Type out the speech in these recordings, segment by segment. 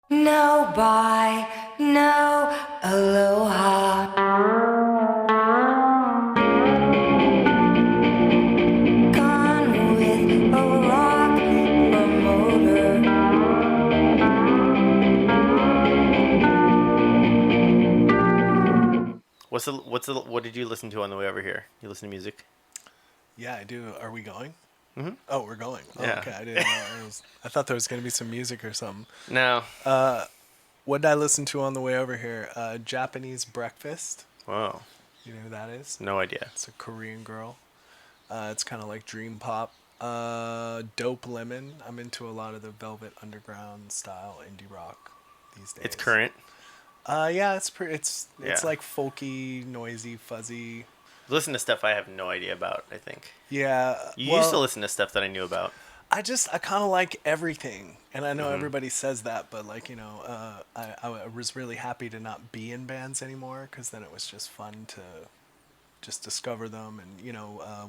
No bye, no aloha. Gone with a rock promoter. What did you listen to on the way over here? You listen to music? Yeah, I do. Are we going? Mm-hmm. Oh, we're going. Oh, Yeah. okay. I didn't know. I thought there was going to be some music or something. No. What did I listen to on the way over here? Japanese Breakfast. Whoa. You know who that is? No idea. It's a Korean girl. It's kind of like dream pop. Dope Lemon. I'm into a lot of the Velvet Underground style indie rock these It's days. current. Yeah, it's Yeah. like folky, noisy, fuzzy. Listen to stuff I have no idea about. I think Yeah, you used to well, listen to stuff that I knew about. I kind of like everything, and I know Mm-hmm. everybody says that, but like I was really happy to not be in bands anymore because then it was just fun to just discover them, and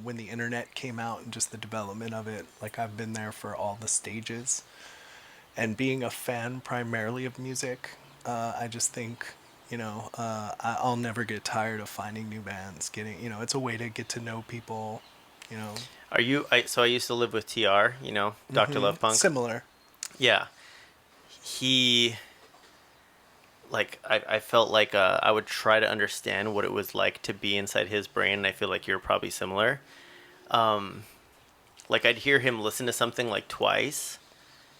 when the internet came out and just the development of it, like I've been there for all the stages, and being a fan primarily of music, I just think. I'll never get tired of finding new bands. It's a way to get to know people. You know, Are you? So I used to live with Tr. Doctor Love Punk. Similar. Yeah. He I felt like I would try to understand what it was like to be inside his brain, and I feel like you're probably similar. Like I'd hear him listen to something like twice,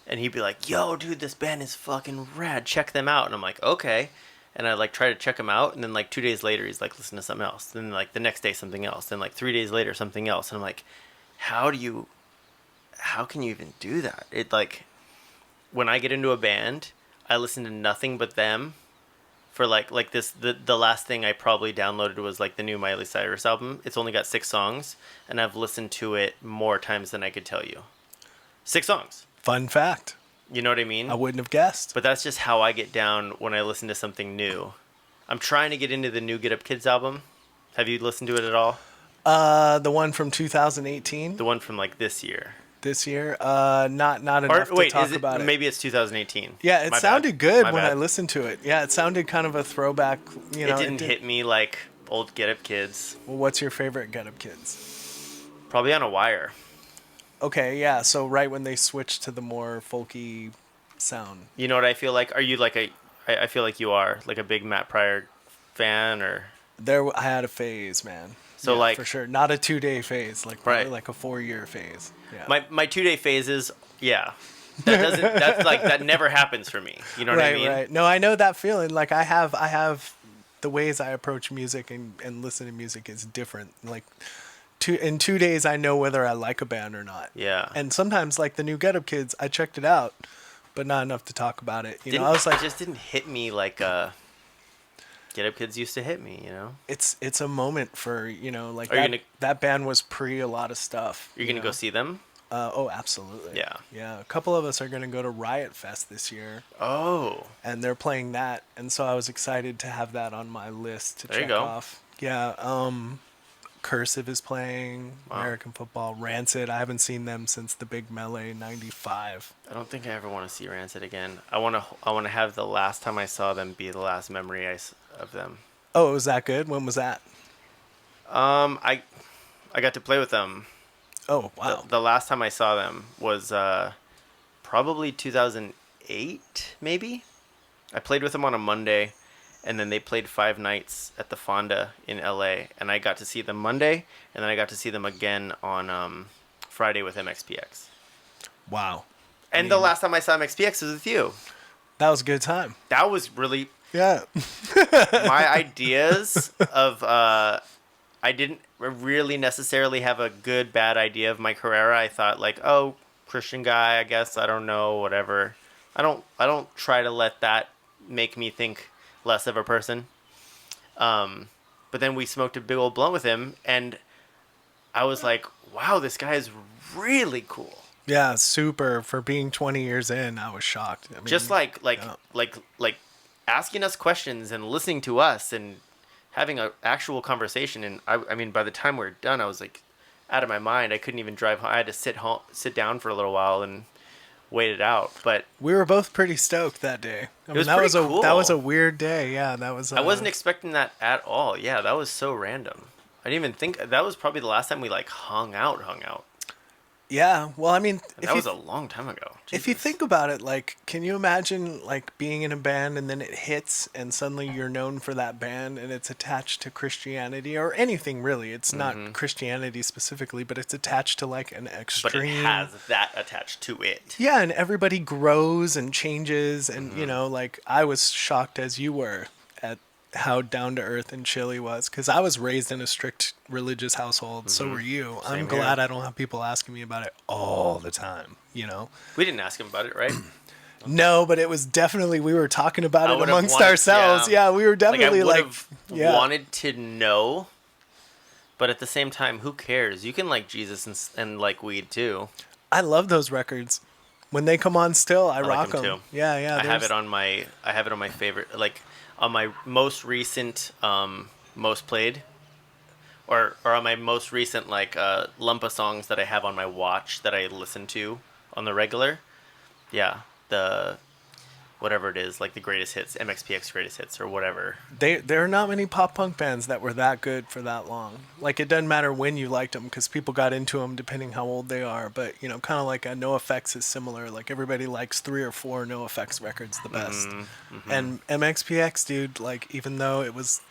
and he'd be like, "Yo, dude, this band is fucking rad. Check them out." And I'm like, "Okay." And I like try to check him out, and then like 2 days later, he's like, "Listen to something else." Then like the next day, something else. Then like 3 days later, something else. And I'm like, "How do you? How can you even do that?" It like when I get into a band, I listen to nothing but them for like this the last thing I probably downloaded was like the new Miley Cyrus album. It's only got 6 songs, and I've listened to it more times than I could tell you. 6 songs. Fun fact. You know what I I mean? wouldn't have guessed. But that's just how I get down when I listen to something new. I'm trying to get into the new Get Up Kids album. Have you listened to it at all? The one from 2018, The one from like this year. this year. Not Or enough to wait, is talk it about it. maybe it's 2018? Yeah, it My bad. sounded good My when I bad. listened to it. Yeah, it sounded kind of a throwback. It didn't hit me like old Get Up Kids. Well, what's your favorite Get Up Kids? Probably on a wire. Okay, yeah. So right when they switched to the more folky sound. You know what I feel like? Are you like a? I feel like you are like a big Matt Pryor fan, or I had a phase, man. so Yeah, like for sure. Not a 2 day phase, like probably right. like a 4 year phase. Yeah. My 2 day phases, yeah. That doesn't. That's like that never happens for me. You know what I Right, mean? right. No, I know that feeling. Like I have the ways I approach music and listen to music is different. Like in 2 days I know whether I like a band or not. Yeah. And sometimes like the new Get Up Kids, I checked it out, but not enough to talk about it. Didn't I was like, it just didn't hit me like Get Up Kids used to hit me. it's a moment for like Are you that gonna that band was pre a lot of stuff. You're gonna go see them? Oh, absolutely. Yeah. Yeah, a couple of us are gonna go to Riot Fest this year, Oh, and they're playing that, and so I was excited to have that on my list to there you check go. off. Yeah, Cursive is playing, Wow. American Football, Rancid. I haven't seen them since the Big Melee '95. I don't think I ever want to see Rancid again. I want to have the last time I saw them be the last memory of them. Oh, it was that good? When was that? I got to play with them. Oh, The, wow. the last time I saw them was probably 2008, maybe. I played with them on a Monday, and then they played 5 nights at the Fonda in LA, and I got to see them Monday, and then I got to see them again on Friday with MXPX. Wow. And the last time I saw MXPX was with you. That was a good time. That was really Yeah. my ideas of. I didn't really necessarily have a good bad idea of Mike Herrera. I thought like, oh, Christian guy, I guess. I don't know, whatever. I don't try to let that make me think less of a person. But then we smoked a big old blunt with him, and I was like, wow, this guy is really cool. Yeah, super. For being 20 years in, I was shocked. I mean, Just yeah. like asking us questions and listening to us and having an actual conversation. And I mean, by the time we were done, I was like out of my mind. I couldn't even drive home. I had to sit down for a little while, and wait it out. But We were both pretty stoked that day. I mean, was that was pretty that was a cool. weird day. Yeah, that was. I wasn't expecting that at all. Yeah, that was so random. I didn't even think that was probably the last time we like hung out. Yeah, well, I mean, And that was a long time ago. if you Jesus. think about it, like, can you imagine like being in a band and then it hits and suddenly you're known for that band and it's attached to Christianity or anything really? It's not Christianity specifically, but it's attached to like an but extreme. it has that attached to it. Yeah, and everybody grows and changes, and Mm-hmm. you know, like I was shocked as you were at how down to earth and chill he was, because I was raised in a strict religious household. So were you. Mm-hmm. Same I'm here. glad I don't have people asking me about it all the time. You know. We didn't ask him about it, right? No, but it was definitely we were talking about I it would've amongst wanted- ourselves. yeah. Yeah, we were definitely I like, would've yeah. wanted to know, but at the same time, who cares? You can like Jesus and like weed too. I love those records. When they come on still, I like rock 'em them. too. Yeah, yeah. I have there's- it on my favorite, like on my most recent most played, or on my most recent like lump of songs that I have on my watch that I listen to on the regular. Yeah, the whatever it is, like the greatest hits, MXPX greatest hits or whatever. There are not many pop punk bands that were that good for that long. Like, it doesn't matter when you liked them because people got into them depending how old they are. But you know, kind of like a NoFX is similar. Like, everybody likes 3 or 4 NoFX records the best. And MXPX, dude, like, even though it was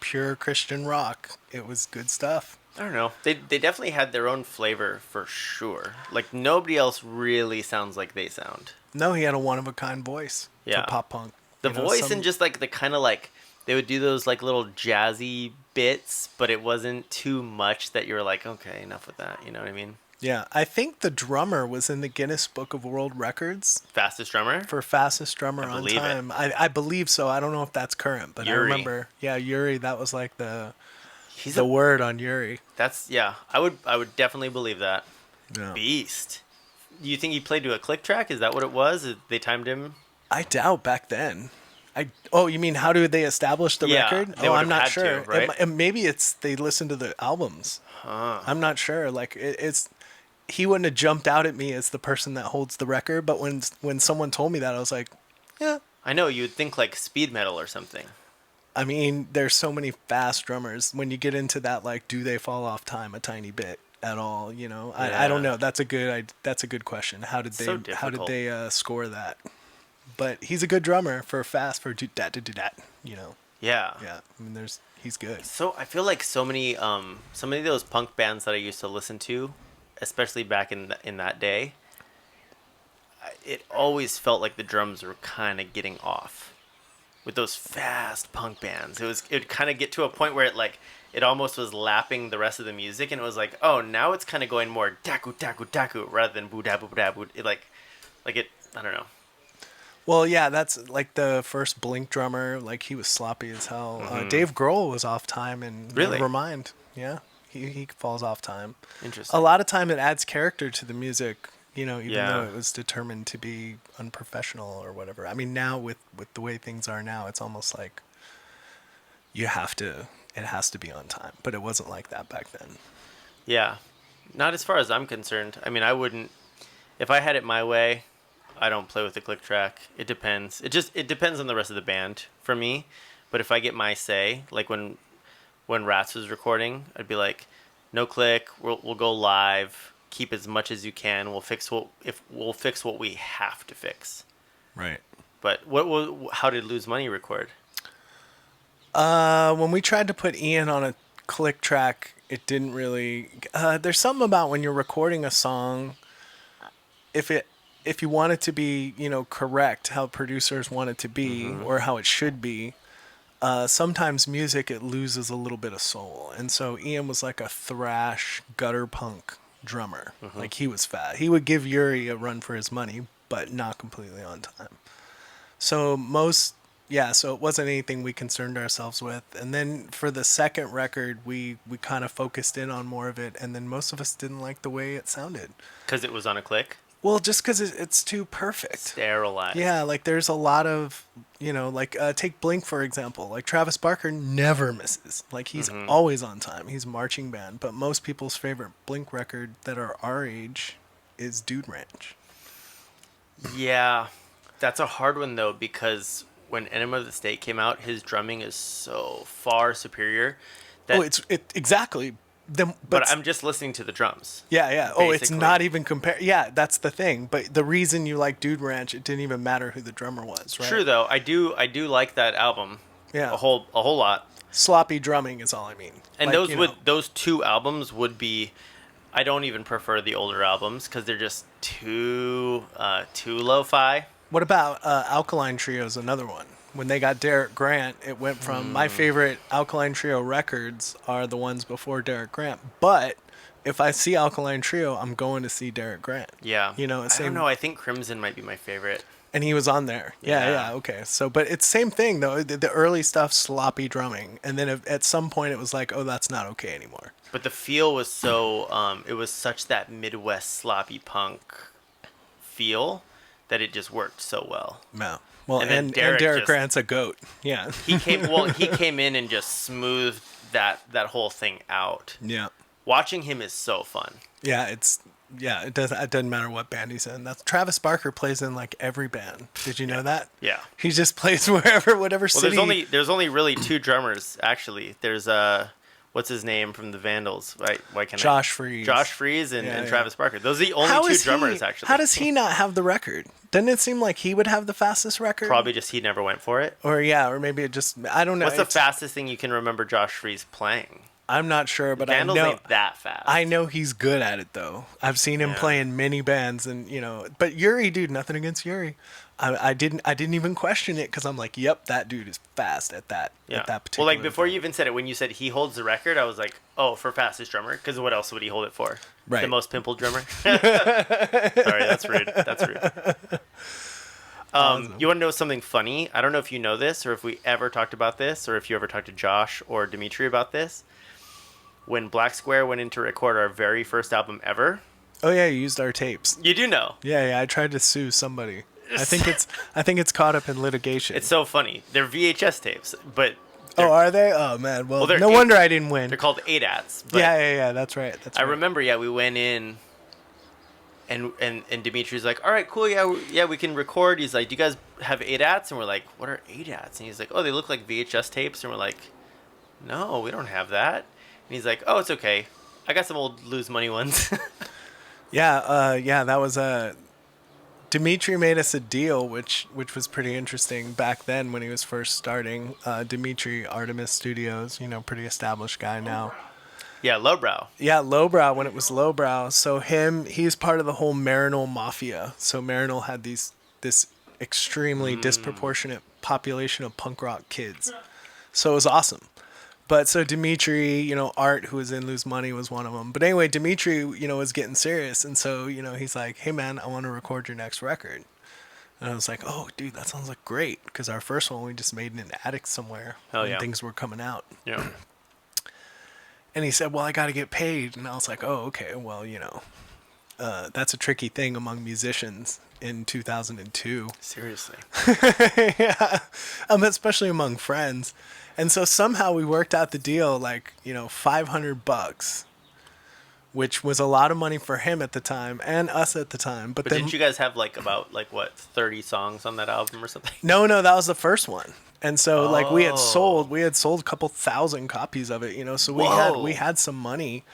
pure Christian rock, it was good stuff. I don't know. They definitely had their own flavor for sure. Like nobody else really sounds like they sound. No, he had a one of a kind voice Yeah. for pop punk. The You know, voice some- and just like the kind of like they would do those like little jazzy bits, but it wasn't too much that you were like, okay, enough with that. You know what I mean? Yeah, I think the drummer was in the Guinness Book of World Records Fastest drummer. for fastest drummer I on believe it. time. I believe so. I don't know if that's current, but I Yuri. remember. Yeah, Yuri. That was like He's the word on Yuri. That's yeah. I would definitely believe that. Yeah. Beast. Do you think he played to a click track? Is that what it was? They timed him. I doubt back then. Oh, you mean how do they establish the Yeah, record? they Oh, would I'm have not had to, sure. right? And maybe it's they listen to the albums. I'm not sure. Like it's he wouldn't have jumped out at me as the person that holds the record, but when someone told me that, I was like, yeah. I know you'd think like speed metal or something. I mean, there's so many fast drummers. When you get into that, like, do they fall off time a tiny bit at all? You know, I don't Yeah. know. That's a good question. How did So they difficult. score that? But he's a good drummer for fast for do that to do that. You know, Yeah. yeah. I mean, he's good. So I feel like so many of those punk bands that I used to listen to, especially back in that day, it always felt like the drums were kind of getting off with those fast punk bands. It would kind of get to a point where it almost was lapping the rest of the music, and it was like, oh, now it's kind of going more daku daku daku rather than boo da boo da boo. I don't know. Well, yeah, that's like the first Blink drummer. Like, he was sloppy as hell. Dave Grohl was off time and Really? Nevermind. Yeah, he falls off time. Interesting. A lot of time it adds character to the music, you know, even Yeah. though it was determined to be unprofessional or whatever. I mean, now with the way things are now, it's almost like it has to be on time, but it wasn't like that back then. Yeah, not as far as I'm concerned. I mean, I wouldn't. If I had it my way, I don't play with the click track. It depends. It depends on the rest of the band for me. But if I get my say, like when Rats was recording, I'd be like, no click. We'll go live. Keep as much as you can. We'll fix what we have to fix. Right. But how did Lose Money record? When we tried to put Ian on a click track, it didn't really. There's something about when you're recording a song, if you want it to be, you know, correct how producers want it to be or how it should be, sometimes music it loses a little bit of soul. And so Ian was like a thrash gutter punk drummer. Like, he was fat. He would give Yuri a run for his money, but not completely on time. So so it wasn't anything we concerned ourselves with. And then for the second record, we kind of focused in on more of it. And then most of us didn't like the way it sounded. Because it was on a click. Well, just because it's too perfect. Sterilized. Yeah, like there's a lot of, you know, like take Blink for example. Like Travis Barker never misses. Like, he's always on time. He's marching band. But most people's favorite Blink record that are our age is Dude Ranch. Yeah, that's a hard one though because when Enema of the State came out, his drumming is so far superior that. Oh, it exactly. But I'm just listening to the drums. Yeah, yeah. Oh, it's basically. not even compare. Yeah, that's the thing. But the reason you like Dude Ranch, it didn't even matter who the drummer was, right? True though, I do like that album. Yeah. A whole lot. Sloppy drumming is all I mean. And Like, those two albums would be. I don't even prefer the older albums because they're just too lo-fi. What about Alkaline Trio is another one. When they got Derek Grant, it went from my favorite Alkaline Trio records are the ones before Derek Grant. But if I see Alkaline Trio, I'm going to see Derek Grant. Yeah. You know, I same. don't know. I think Crimson might be my favorite. And he was on there. Yeah, Yeah. yeah, okay. So, but it's same thing though. The early stuff, sloppy drumming, and then at some point it was like, oh, that's not okay anymore. But the feel was so. It was such that Midwest sloppy punk feel that it just worked so well. No. Well, And then and Derek Derek just- Grant's a goat. Yeah. He came in and just smoothed that whole thing out. Yeah. Watching him is so fun. Yeah, it doesn't matter what band he's in. That's Travis Barker plays in like every band. Did you know that? Yeah. He just plays whatever Well, city. there's only really two drummers actually. There's what's his name from the Vandals? Why can't Josh Freese. Josh Freese and, Yeah, and yeah. Travis Barker. Those are the only two drummers actually. How does he not have the record? Doesn't it seem like he would have the fastest record? Probably just he never went for it. Or maybe it just I don't know. What's the It's- fastest thing you can remember Josh Freese playing? I'm not sure, but Vandals I know ain't that fast. I know he's good at it though. I've seen him Yeah. play in many bands, and But Yuri, dude, nothing against Yuri. I didn't even question it because I'm like, yep, that dude is fast at that. Yeah. At that Well, particular. like before you even said it, when you said he holds the record, I was like, oh, for fastest drummer, because what else would he hold it for? Right. The most pimpled drummer. Sorry, that's rude. That's rude. You want to know something funny? I don't know if you know this, or if we ever talked about this, or if you ever talked to Josh or Dimitri about this. When Black Square went in to record our very first album ever, Oh yeah, you used our tapes. you do know. Yeah. I tried to sue somebody. I think it's caught up in litigation. It's so funny. They're VHS tapes, but Oh, are they? Oh man. Well, they're no eight- wonder I didn't win. they're called ADATs. But Yeah. That's right. I remember, we went in, and Dimitri's like, all right, cool, yeah, we can record. He's like, do you guys have ADATs? And we're like, what are ADATs? And he's like, oh, they look like VHS tapes. And we're like, no, we don't have that. And he's like, oh, it's okay. I got some old Lose Money ones. Yeah. That was Dimitri made us a deal, which was pretty interesting back then when he was first starting. Dimitri, Artemis Studios, pretty established guy now. Yeah, Lowbrow. Yeah, Lowbrow when it was Lowbrow. So he's part of the whole Marinol Mafia. So Marinol had this extremely disproportionate population of punk rock kids. So it was awesome. But so Dimitri, Art, who was in Lose Money, was one of them. But anyway, Dimitri, was getting serious. And so, he's like, hey, man, I want to record your next record. And I was like, oh, dude, that sounds like great. Because our first one we just made in an attic somewhere Hell when yeah. things were coming out. Yeah. And he said, well, I got to get paid. And I was like, oh, okay, well, that's a tricky thing among musicians in 2002. Seriously. Yeah, especially among friends. And so somehow we worked out the deal, like, $500, which was a lot of money for him at the time and us at the time. But But then, didn't you guys have about 30 songs on that album or something? no, that was the first one. And so like we had Oh. sold a couple thousand copies of it, so Whoa. we had some money.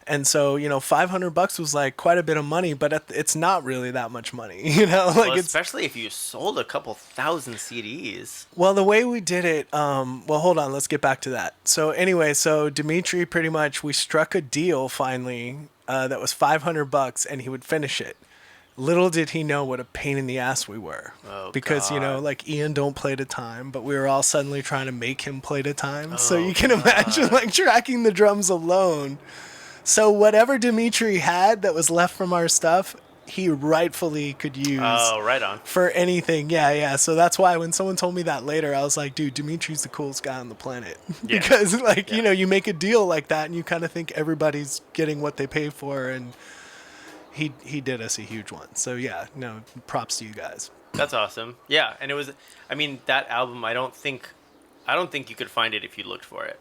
And so, $500 was like quite a bit of money, but it's not really that much money, like Well, it's, especially if you sold a couple thousand CDs. well, the way we did it, well, hold on, let's get back to that. So anyway, Dimitri pretty much, we struck a deal finally, that was $500 and he would finish it. Little did he know what a pain in the ass we were. Oh, because, God. like Ian don't play to time, but we were all suddenly trying to make him play to time. So Oh, you can imagine like tracking the drums alone. So whatever Dimitri had that was left from our stuff, he rightfully could use Oh, right on. for anything. Yeah. So that's why when someone told me that later, I was like, dude, Dimitri's the coolest guy on the planet. Yeah. Because like, Yeah. you make a deal like that and you kind of think everybody's getting what they pay for, and he did us a huge one. So yeah, no, props to you guys. That's awesome. Yeah, and it was. I mean, that album. I don't think you could find it if you looked for it.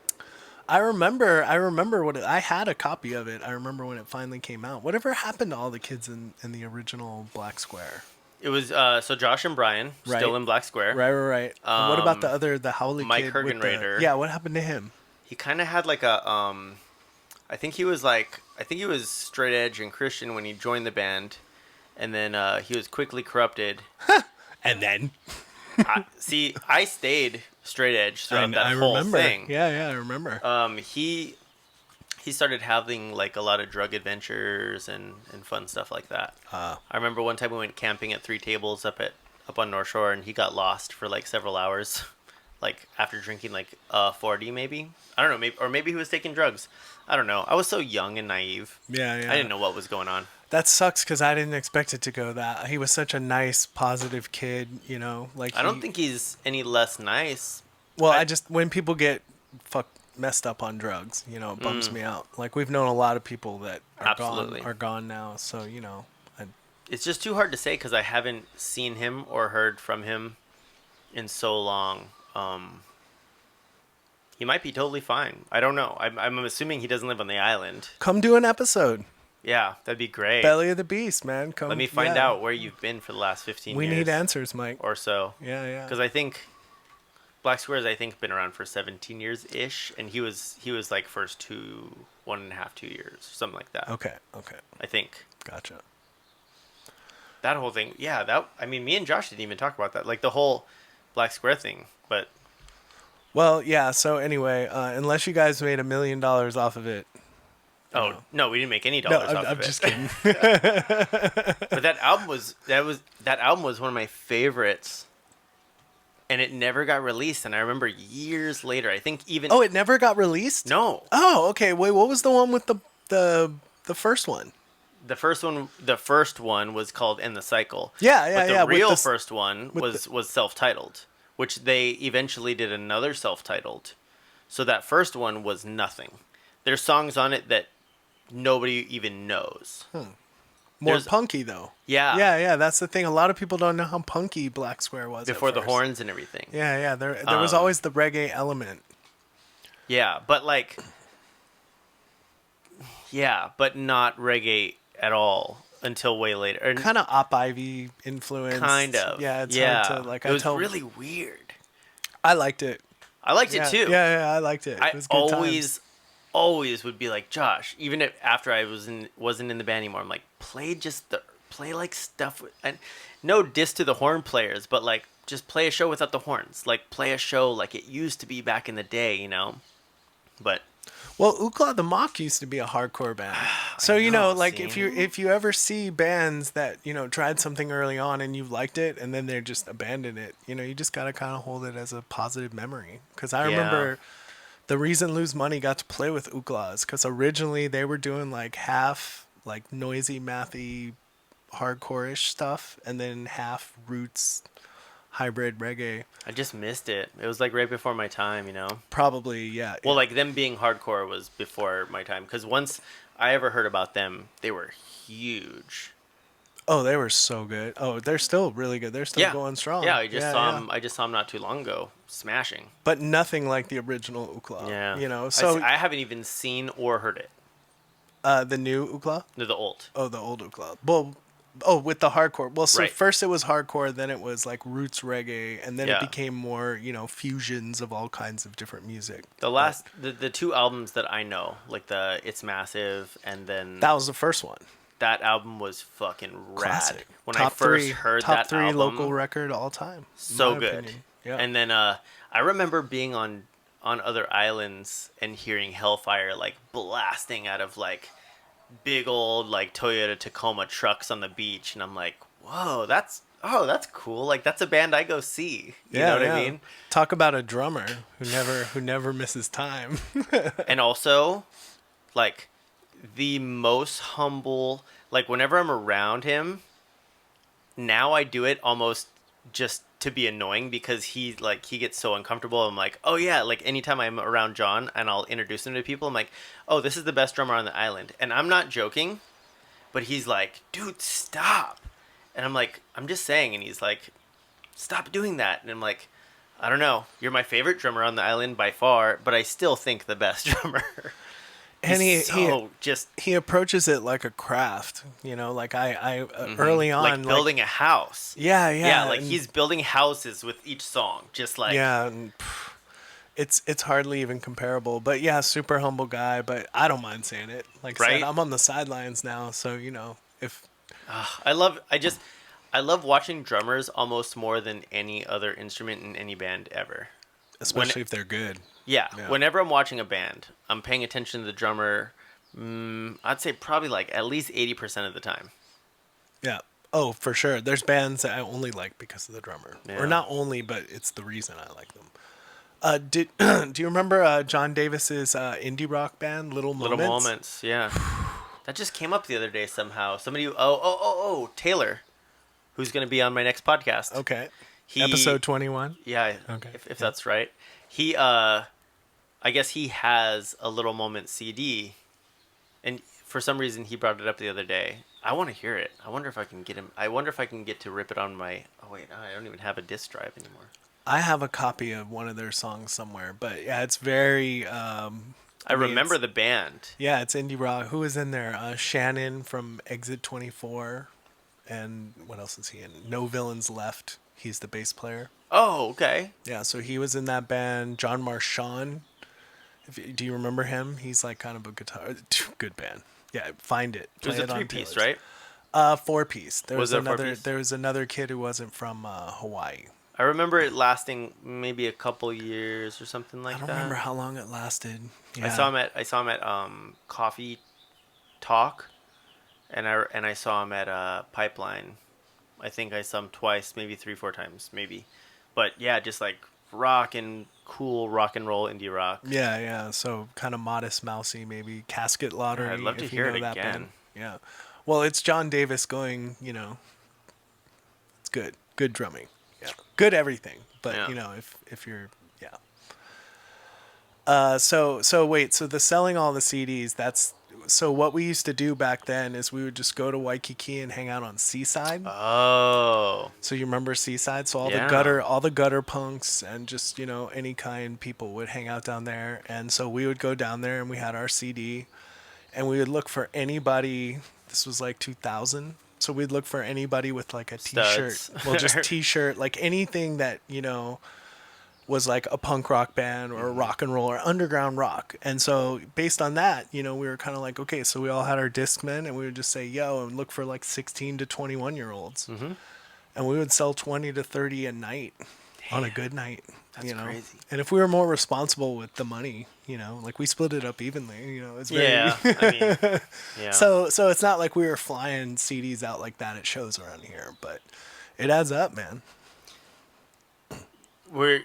I remember I had a copy of it. I remember when it finally came out. Whatever happened to all the kids in the original Black Square? It was so Josh and Brian Right. still in Black Square. Right. And what about the Howley Mike kid? with the- Hergenrader. Yeah, what happened to him? He kind of had like a I think he was straight edge and Christian when he joined the band, and then he was quickly corrupted. And then I stayed straight edge throughout that I whole remember. thing. Yeah, I remember. He started having like a lot of drug adventures and fun stuff like that. I remember one time we went camping at Three Tables up on North Shore, and he got lost for like several hours, like after drinking like 40 maybe. I don't know, maybe he was taking drugs. I don't know. I was so young and naive. Yeah. I didn't know what was going on. That sucks because I didn't expect it to go that. He was such a nice, positive kid, you know. Like I don't think he's any less nice. Well, I just when people get messed up on drugs, you know, it bums me out. Like we've known a lot of people that are gone now, so you know. It's just too hard to say because I haven't seen him or heard from him in so long. He might be totally fine. I don't know. I'm assuming he doesn't live on the island. Come do an episode. Yeah, that'd be great. Belly of the Beast, man. Come. Let me find out where you've been for the last 15 We years. need answers, Mike. Or so. Yeah. Because I think Black Squares, been around for 17 years ish, and he was like first 1.5, 2 years, something like that. Okay. I think Gotcha. that whole thing. Yeah, me and Josh didn't even talk about that, like the whole Black Square thing. But Well, yeah. So anyway, unless you guys made $1 million off of it. no, we didn't make any No, dollars off I'm of it. just kidding. But that album was one of my favorites, and it never got released. And I remember years later, I think even Oh, it never got released? no, Oh, okay. Wait, what was the one with the first one? the first one was called "End the Cycle." Yeah, But the yeah. with real the- first one was self-titled, which they eventually did another self-titled. So that first one was nothing. There's songs on it that nobody even knows. More there's- punky though. Yeah. Yeah. That's the thing. A lot of people don't know how punky Black Square was at Before the first. horns and everything. Yeah. There was always the reggae element. Yeah, but not reggae at all until way later. Or Kind of Op Ivy influence. kind of. Yeah. It's yeah. hard to like. It was really weird. I liked it. I liked it too. Yeah. I liked it. I It was good times. always would be like, Josh, even if after I wasn't in the band anymore, I'm like, play like stuff with, and no diss to the horn players, but like just play a show without the horns. Like play a show like it used to be back in the day, you know? But Well, Ookla the Mock used to be a hardcore band. So, you know, like see? if you ever see bands that, you know, tried something early on and you liked it and then they just abandoned it, you know, you just got to kind of hold it as a positive memory. Because I remember the reason Lose Money got to play with Ookla is because originally they were doing like half like noisy, mathy, hardcore-ish stuff and then half roots, hybrid reggae. I just missed it. It was like right before my time, you know? Probably, yeah. Well, like them being hardcore was before my time. Because once I ever heard about them, they were huge. Oh, they were so good. Oh, they're still really good. They're still going strong. Yeah, I just saw them. I just saw them not too long ago, smashing. But nothing like the original Ookla. Yeah, You know, so I haven't even seen or heard it. the new Ookla? They're the old. Oh, the old Ookla. Well, with the hardcore. Well, so Right. first it was hardcore, then it was like roots reggae, and then Yeah. it became more, you know, fusions of all kinds of different music. The two albums that I know, like the It's Massive, and then That was the first one. that album was fucking rad. Classic. When I first heard top that three album, local record all time. in so my good. opinion. Yeah. And then I remember being on other islands and hearing Hellfire like blasting out of like big old like Toyota Tacoma trucks on the beach, and I'm like, whoa, that's cool. Like that's a band I go see. You know what I mean? Talk about a drummer who never misses time. And also, like, the most humble, like, whenever I'm around him, now I do it almost just to be annoying because he gets so uncomfortable. I'm like, oh yeah, like, anytime I'm around John and I'll introduce him to people, I'm like, oh, this is the best drummer on the island. And I'm not joking, but he's like, dude, stop. And I'm like, I'm just saying. And he's like, stop doing that. And I'm like, I don't know. You're my favorite drummer on the island by far, but I still think the best drummer. And He's so just he approaches it like a craft, you know, like I early on, like building a house. yeah, Yeah, like and- he's building houses with each song, just like yeah, and it's hardly even comparable. But yeah, super humble guy. But I don't mind saying it. Like I Right? said, I'm on the sidelines now, so you know, if I love watching drummers almost more than any other instrument in any band ever. especially if they're good. Yeah, Yeah. whenever I'm watching a band, I'm paying attention to the drummer. I'd say probably like at least 80% of the time. Yeah. Oh, for sure. There's bands that I only like because of the drummer, Yeah. or not only, but it's the reason I like them. Did do you remember John Davis's indie rock band, Little Moments? Little moments, yeah. That just came up the other day somehow. Somebody, Taylor, who's going to be on my next podcast. Okay. He- Episode 21. Yeah, Okay. if that's right. He, I guess he has a Little Moment CD, and for some reason he brought it up the other day. I want to hear it. I wonder if I can get him. I wonder if I can get to rip it on my. Oh wait, I don't even have a disc drive anymore. I have a copy of one of their songs somewhere, but yeah, it's very. I mean, remember it's- the band. Yeah, it's indie rock. Who is in there? Shannon from Exit 24, and what else is he in? No Villains Left. He's the bass player. Oh, okay. Yeah, so he was in that band. John Marchand. Do you remember him? He's like kind of a guitar. Good band. Yeah, find it. It was Play a on 3-piece, Taylor's. right? 4-piece. There Was was it a another. 4-piece? There was another kid who wasn't from Hawaii. I remember it lasting maybe a couple years or something like I don't that. remember how long it lasted. Yeah. I saw him at Coffee Talk, and I saw him at Pipeline. I think I saw him twice, maybe 3-4 times, maybe. But yeah, just like cool rock and roll indie rock. Yeah, yeah. So kind of Modest Mousy, maybe Casket Lottery. I'd love to if you hear know it that again. band. Yeah. Well, it's John Davis going. You know, it's good drumming. Yeah, good everything. But Yeah. you know, if you're yeah. So wait. So the selling all the CDs. So what we used to do back then is we would just go to Waikiki and hang out on Seaside. Oh, So you remember Seaside? So all Yeah. the gutter punks and just, you know, any kind people would hang out down there. And so we would go down there and we had our CD and we would look for anybody. This was like 2000. So we'd look for anybody with like a t-shirt. Studs. Well, just t-shirt, like anything that, you know, was like a punk rock band or a rock and roll or underground rock. And so based on that, you know, we were kind of like, okay, so we all had our Discmen and we would just say, yo, and look for like 16 to 21 year olds. Mm-hmm. And we would sell 20 to 30 a night on a good night. That's you know? crazy. And if we were more responsible with the money, you know, like we split it up evenly, you know, it's very, yeah. I mean, yeah. so it's not like we were flying CDs out like that at shows around here, but it adds up, man.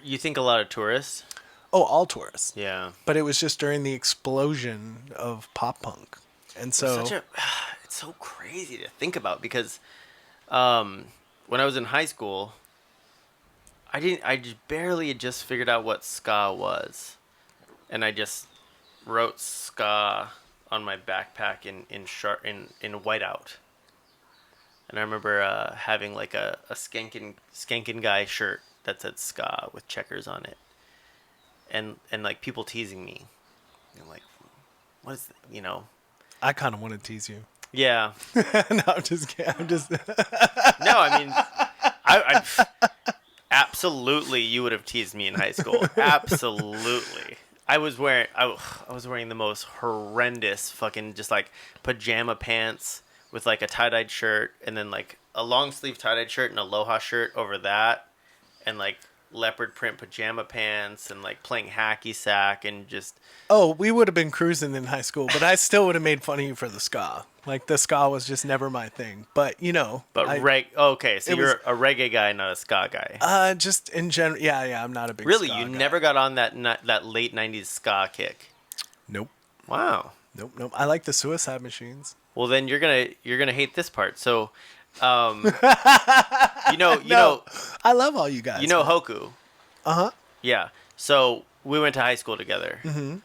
You think a lot of tourists? Oh, all tourists. Yeah. But it was just during the explosion of pop punk. And so It's so crazy to think about because when I was in high school, I just barely had just figured out what ska was, and I just wrote ska on my backpack in whiteout. And I remember having like a skankin' guy shirt that said ska with checkers on it, and like people teasing me, and like, what is you know? I kind of want to tease you. Yeah. No, I'm just kidding. I'm just No, I mean, I absolutely you would have teased me in high school. Absolutely. I was wearing the most horrendous fucking just like pajama pants with like a tie-dyed shirt and then like a long sleeve tie-dyed shirt and a Aloha shirt over that and like leopard print pajama pants and like playing hacky sack and just Oh, we would have been cruising in high school, but I still would have made fun of you for the ska. Like the ska was just never my thing. But you know, okay, so it you're was- a reggae guy, not a ska guy. just in general, yeah, I'm not a big Really, ska you guy. never got on that late '90s ska kick. Nope. Wow. Nope. I like the Suicide Machines. Well, then you're gonna hate this part. So, you No, know, I love all you guys. you know Hoku. Uh-huh. Yeah. So we went to high school together. Mm-hmm.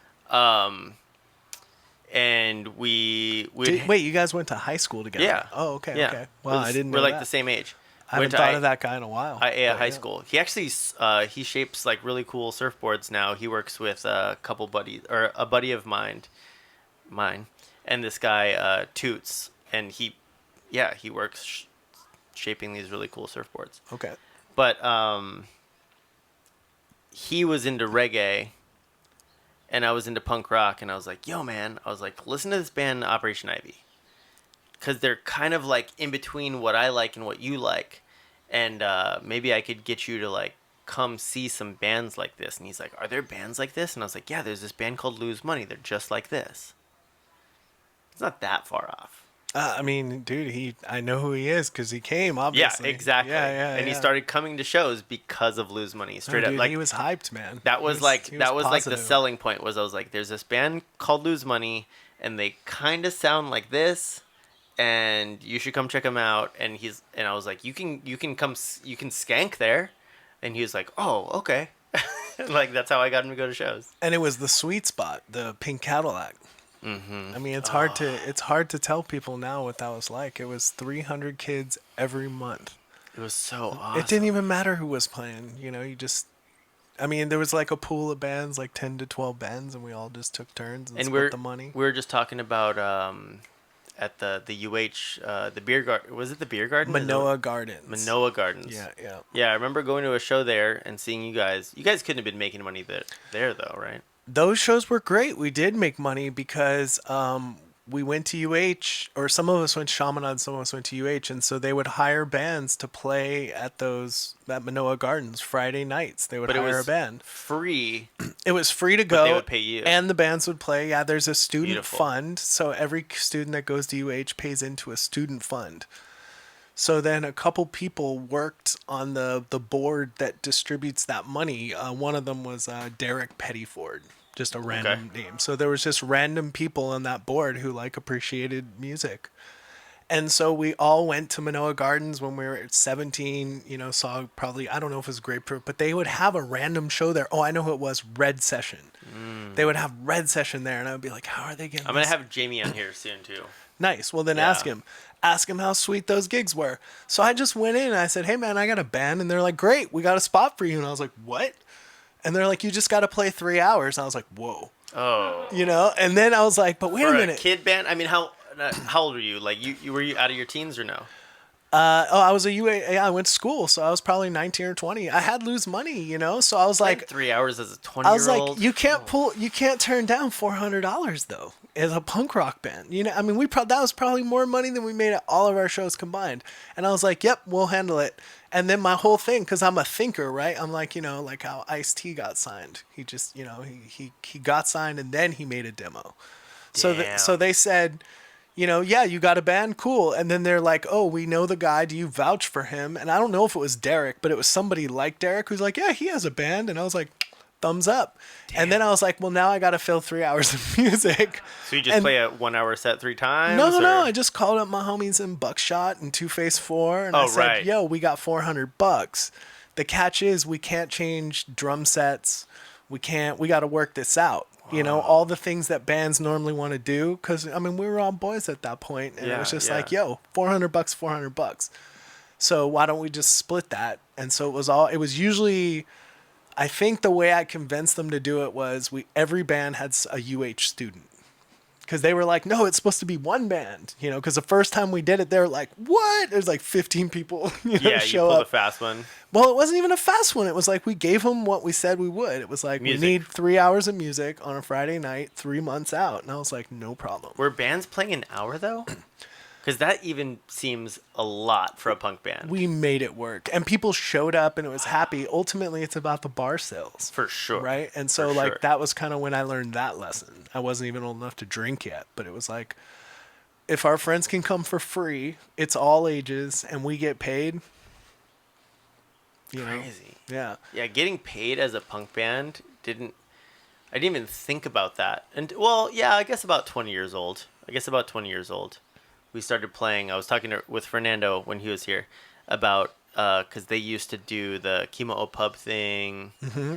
And we Wait, you guys went to high school together? Yeah. Oh, okay, yeah. okay. Well, I didn't know We're like that. the same age. I haven't thought of that guy in a while. IA but high yeah. school. He actually he shapes like really cool surfboards now. He works with a couple buddies or a buddy of mine. mine, and this guy Toots, and he works shaping these really cool surfboards. Okay. But he was into reggae, and I was into punk rock, and I was like, yo, man, I was like, listen to this band Operation Ivy, because they're kind of like in between what I like and what you like, and maybe I could get you to like come see some bands like this. And he's like, are there bands like this? And I was like, yeah, there's this band called Lose Money. They're just like this. It's not that far off. I mean, dude, I know who he is because he came, obviously. Yeah, exactly. Yeah. And he started coming to shows because of Lose Money. Straight No, up, dude, like he was hyped, man. that was He that was like the positive. selling point. Was I was like, there's this band called Lose Money, and they kind of sound like this, and you should come check them out. And I was like, you can skank there, and he was like, oh, okay. Like that's how I got him to go to shows. And it was the sweet spot, the pink Cadillac. I mean, it's hard to tell people now what that was like. It was 300 kids every month. It was so awesome. It didn't even matter who was playing. You know, I mean, there was like a pool of bands, like 10 to 12 bands, and we all just took turns and split the money. We were just talking about at the UH the beer garden. Was it the beer garden? Manoa Gardens. Manoa Gardens. Yeah. Yeah, I remember going to a show there and seeing you guys. You guys couldn't have been making money there though, right? Those shows were great. We did make money because we went to UH, or some of us went to Chaminade, some of us went to UH, and so they would hire bands to play at Manoa Gardens Friday nights. They would But it hire was a band. free. It was free to But go. they would pay you. And the bands would play. Yeah, there's a student Beautiful. fund, so every student that goes to UH pays into a student fund. So then a couple people worked on the board that distributes that money. One of them was Derek Pettyford, just a random name. So there was just random people on that board who like appreciated music. And so we all went to Manoa Gardens when we were 17, saw probably, I don't know if it was Grapefruit, but they would have a random show there. Oh, I know who it was, Red Session. They would have Red Session there, and I would be like, how are they getting I'm this? gonna have Jamie on here soon too. Nice. Well, then Yeah. ask him. Ask him how sweet those gigs were. So I just went in and I said, hey, man, I got a band. And they're like, great, we got a spot for you. And I was like, what? And they're like, you just got to play 3 hours. And I was like, whoa. Oh, And then I was like, but wait for a minute. kid band. I mean, how old were you? Like you were you out of your teens or no? I was I went to school. So I was probably 19 or 20. I had lose money, So I was like, 3 hours as a 20-year-old. I was like, you can't turn down $400 though as a punk rock band. I mean, that was probably more money than we made at all of our shows combined. And I was like, yep, we'll handle it. And then my whole thing, because I'm a thinker, right? I'm like, like how Ice-T got signed. He just, he got signed and then he made a demo. Damn. So they said, yeah, you got a band, cool. And then they're like, oh, we know the guy. Do you vouch for him? And I don't know if it was Derek, but it was somebody like Derek who's like, yeah, he has a band. And I was like, thumbs up. Damn. And then I was like, well, now I got to fill 3 hours of music. So you just play a 1 hour set 3 times? No. or- I just called up my homies in Buckshot and Two Face 4. And Oh, I said, right. yo, we got $400. The catch is we can't change drum sets. We got to work this out. All the things that bands normally want to do. Because, I mean, we were all boys at that point, and it was just like, yo, $400. So why don't we just split that? And so it was usually, I think the way I convinced them to do it was every band had a UH student. Because they were like, no, it's supposed to be one band, because the first time we did it, they were like, what? There's like 15 people Yeah, you show pulled up. a fast one. Well, it wasn't even a fast one. It was like we gave them what we said we would. It was like, Music. we need 3 hours of music on a Friday night, 3 months out. And I was like, no problem. Were bands playing an hour though? Because that even seems a lot for a punk band. We made it work. And people showed up and it was happy. Ultimately, it's about the bar sales. For sure. Right? And so, For sure. that was kind of when I learned that lesson. I wasn't even old enough to drink yet. But it was like, if our friends can come for free, it's all ages, and we get paid. Crazy. Yeah. Yeah, getting paid as a punk band I didn't even think about that. And well, yeah, I guess about 20 years old. We started playing. I was talking with Fernando when he was here about because they used to do the Kimo Pub thing.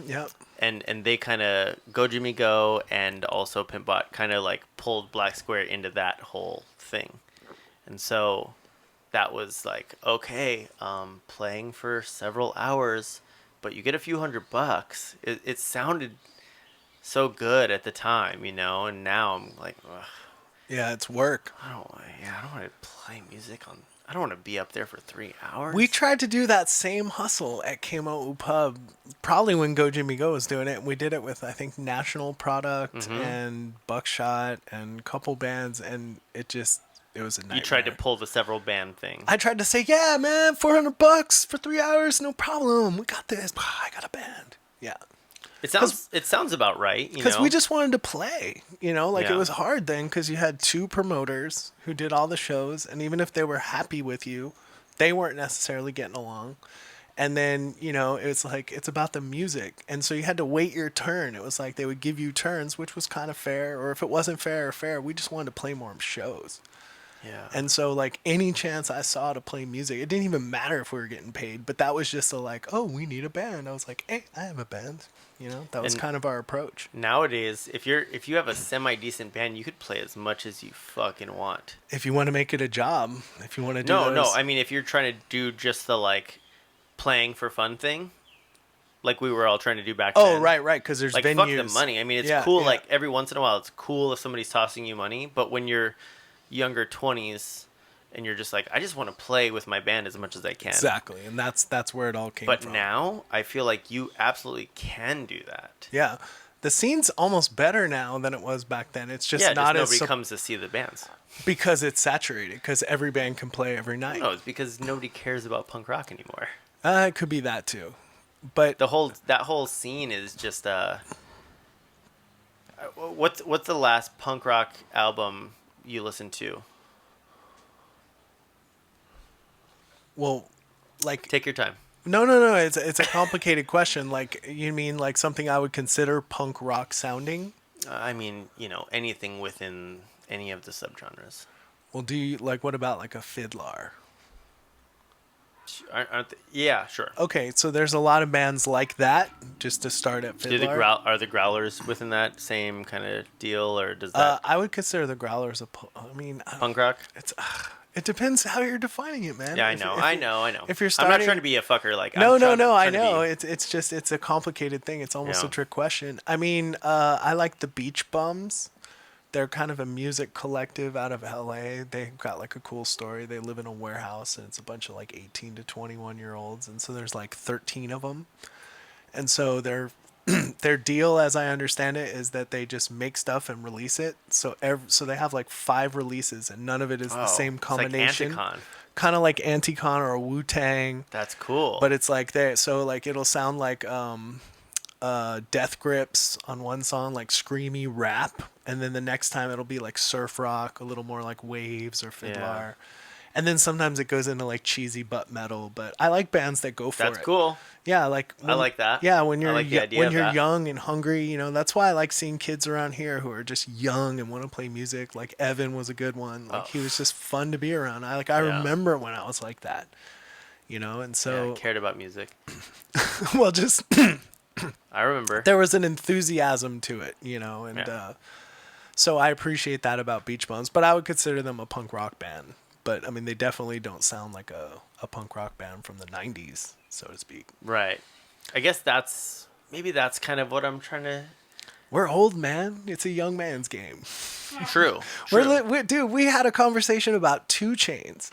Yep. And they kind of Go Jimmy Go and also Pimpbot kind of like pulled Black Square into that whole thing. And so that was like, okay, playing for several hours, but you get a few $100. It sounded so good at the time, you know, and now I'm like, ugh, Yeah, it's work. I don't want. Yeah, I don't want to play music on. I don't want to be up there for 3 hours. We tried to do that same hustle at Kamo Pub, probably when Go Jimmy Go was doing it. And we did it with, I think, National Product Mm-hmm. and Buckshot and a couple bands, and it was a nightmare. You tried to pull the several band thing. I tried to say, yeah, man, $400 for 3 hours, no problem. We got this. I got a band. Yeah. It sounds about right, you Because know. we just wanted to play, you know, like it Yeah. was hard then because you had two promoters who did all the shows, and even if they were happy with you, they weren't necessarily getting along. And then, you know, it's like it's about the music, and so you had to wait your turn. It was like they would give you turns, which was kind of fair, or if it wasn't fair, we just wanted to play more shows. Yeah. And so, like, any chance I saw to play music, it didn't even matter if we were getting paid, but that was just a like, oh, we need a band. I was like, hey, I have a band. You know, that was And- kind of our approach. Nowadays, if you have a semi decent band, you could play as much as you fucking want. If you want to make it a job, if you want to do No, those, I mean if you're trying to do just the like playing for fun thing, like we were all trying to do back oh, then. right, because there's Like venues. fuck the money. I mean, it's Yeah, cool. yeah. Like every once in a while, it's cool if somebody's tossing you money. But when you're younger 20s and you're just like, I just want to play with my band as much as I can. Exactly, and that's where it all came But from. now I feel like you absolutely can do that. Yeah, the scene's almost better now than it was back then. It's just Yeah, not just as nobody comes to see the bands. because it's saturated. Because every band can play every night. No, it's because nobody cares about punk rock anymore. It could be that too, but That whole scene is just what's the last punk rock album you listened to? well, like Take your time. no. It's a complicated question. Like you mean like something I would consider punk rock sounding? I mean, you know, anything within any of the subgenres. Well, do you like what about like a fiddler? Aren't they? Yeah, sure. Okay, so there's a lot of bands like that. Just to start at Do fiddler. are the Growlers within that same kind of deal, or does that I would consider the Growlers I mean, punk rock? it's it depends how you're defining it, man. Yeah, I If- know, if I you- know. If you're I'm starting, not trying to be a fucker. Like no, I'm trying, I trying to know. be- It's a complicated thing. It's almost Yeah. a trick question. I mean, I like the Beach Bums. They're kind of a music collective out of LA. They've got like a cool story. They live in a warehouse and it's a bunch of like 18 to 21-year-olds. And so there's like 13 of them. And so their deal, as I understand it, is that they just make stuff and release it. So they have like 5 releases and none of it is the same it's combination. Like Anticon. Kind of like Anticon or Wu-Tang. That's cool. But it's like like it'll sound like Death Grips on one song, like screamy rap, and then the next time it'll be like surf rock, a little more like Waves or Fiddler. Yeah. And then sometimes it goes into like cheesy butt metal, but I like bands that go for That's it. cool. Yeah, like I like that. Yeah, when I you're like the idea when of you're that. young and hungry, you know, that's why I like seeing kids around here who are just young and want to play music. Like Evan was a good one. Like he was just fun to be around. I Yeah. remember when I was like that. You know, and Yeah, so I cared about music. well just I remember. there was an enthusiasm to it, you know, and Yeah. so I appreciate that about Beach Bums, but I would consider them a punk rock band. But I mean, they definitely don't sound like a punk rock band from the 90s, so to speak. Right. I guess maybe that's kind of what I'm trying to. We're old, man. It's a young man's game. True. Dude, we had a conversation about 2 Chainz.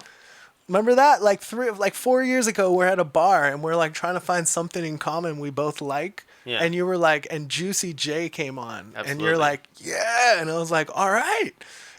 Remember that? Like 4 years ago, we're at a bar and we're like trying to find something in common we both like. Yeah. And you were like, and Juicy J came on. And Absolutely. you're like, yeah. And I was like, all right.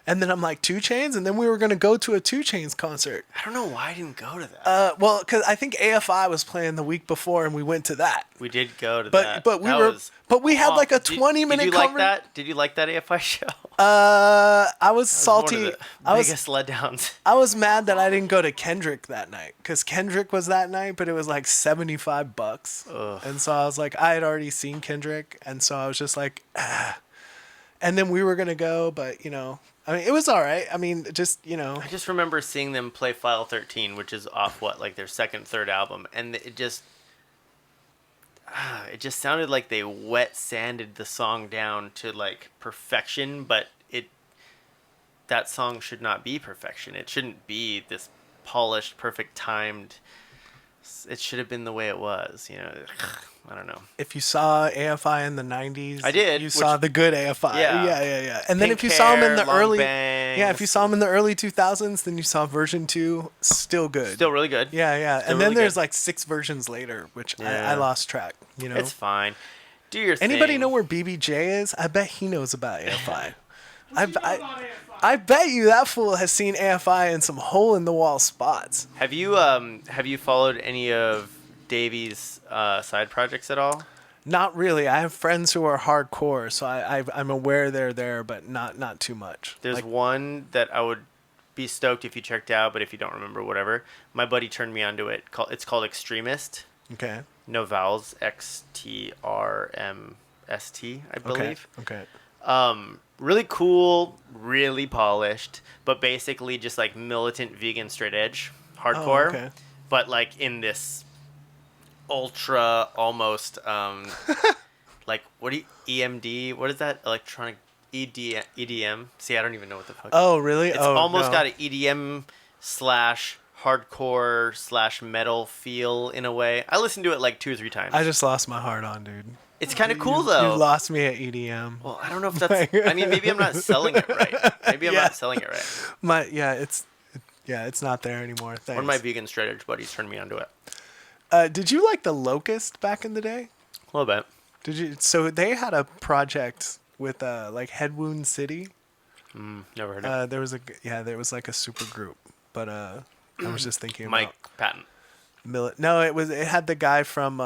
And then I'm like, 2 Chainz? And then we were going to go to a 2 Chainz concert. I don't know why I didn't go to that. Well, because I think AFI was playing the week before and we went to that. We did go to But that. but we That were was but we had like a awesome. 20-minute Did you like that? Did you like that AFI show? I was One salty. of the I was biggest letdowns. I was mad that I didn't go to Kendrick that night because Kendrick was that night, but it was like $75. Ugh. And so I was like, I had already seen Kendrick, and so I was just like, ah. And then we were gonna go, but you know, I mean, it was all right. I mean, just you know, I just remember seeing them play File 13, which is off like their second, third album, and it just sounded like they wet sanded the song down to like perfection, but that song should not be perfection. It shouldn't be this polished, perfect timed It should have been the way it was. I don't know. If you saw AFI in the 90s, I did, You saw the good AFI. Yeah. Yeah. And then Pink if you saw him in hair, the long early, bangs. if you saw him in the early 2000s, then you saw version 2, still good. Still really good. Yeah. Still And then really there's good. like 6 versions later, which Yeah. I lost track. It's fine. Do your thing. Anybody know where BBJ is? I bet he knows about AFI. I bet you that fool has seen AFI in some hole in the wall spots. Have you followed any of Davey's side projects at all? Not really. I have friends who are hardcore, so I'm aware they're there, but not too much. There's one that I would be stoked if you checked out, but if you don't remember, whatever. My buddy turned me onto it. It's called Extremist. Okay. No vowels. XTRMST, I believe. Okay. Really cool, really polished, but basically just like militant vegan straight edge hardcore. Oh, okay. But like in this ultra almost like EMD? What is that? Electronic EDM? See, I don't even know what the fuck. Oh, really? It's oh, almost no. got an EDM / hardcore / metal feel in a way. I listened to it like 2 or 3 times. I just lost my heart on, dude. It's kind of cool though. You lost me at EDM. Well, I don't know if that's. I mean, maybe I'm not selling it right. Maybe I'm Yeah. not selling it right. It's not there anymore. Thanks. One of my vegan straight edge buddies turned me onto it. Did you like the Locust back in the day? A little bit. Did you? So they had a project with like Head Wound City. Never heard of it. There was like a super group, but I was just thinking Mike about Patton. No, it had the guy from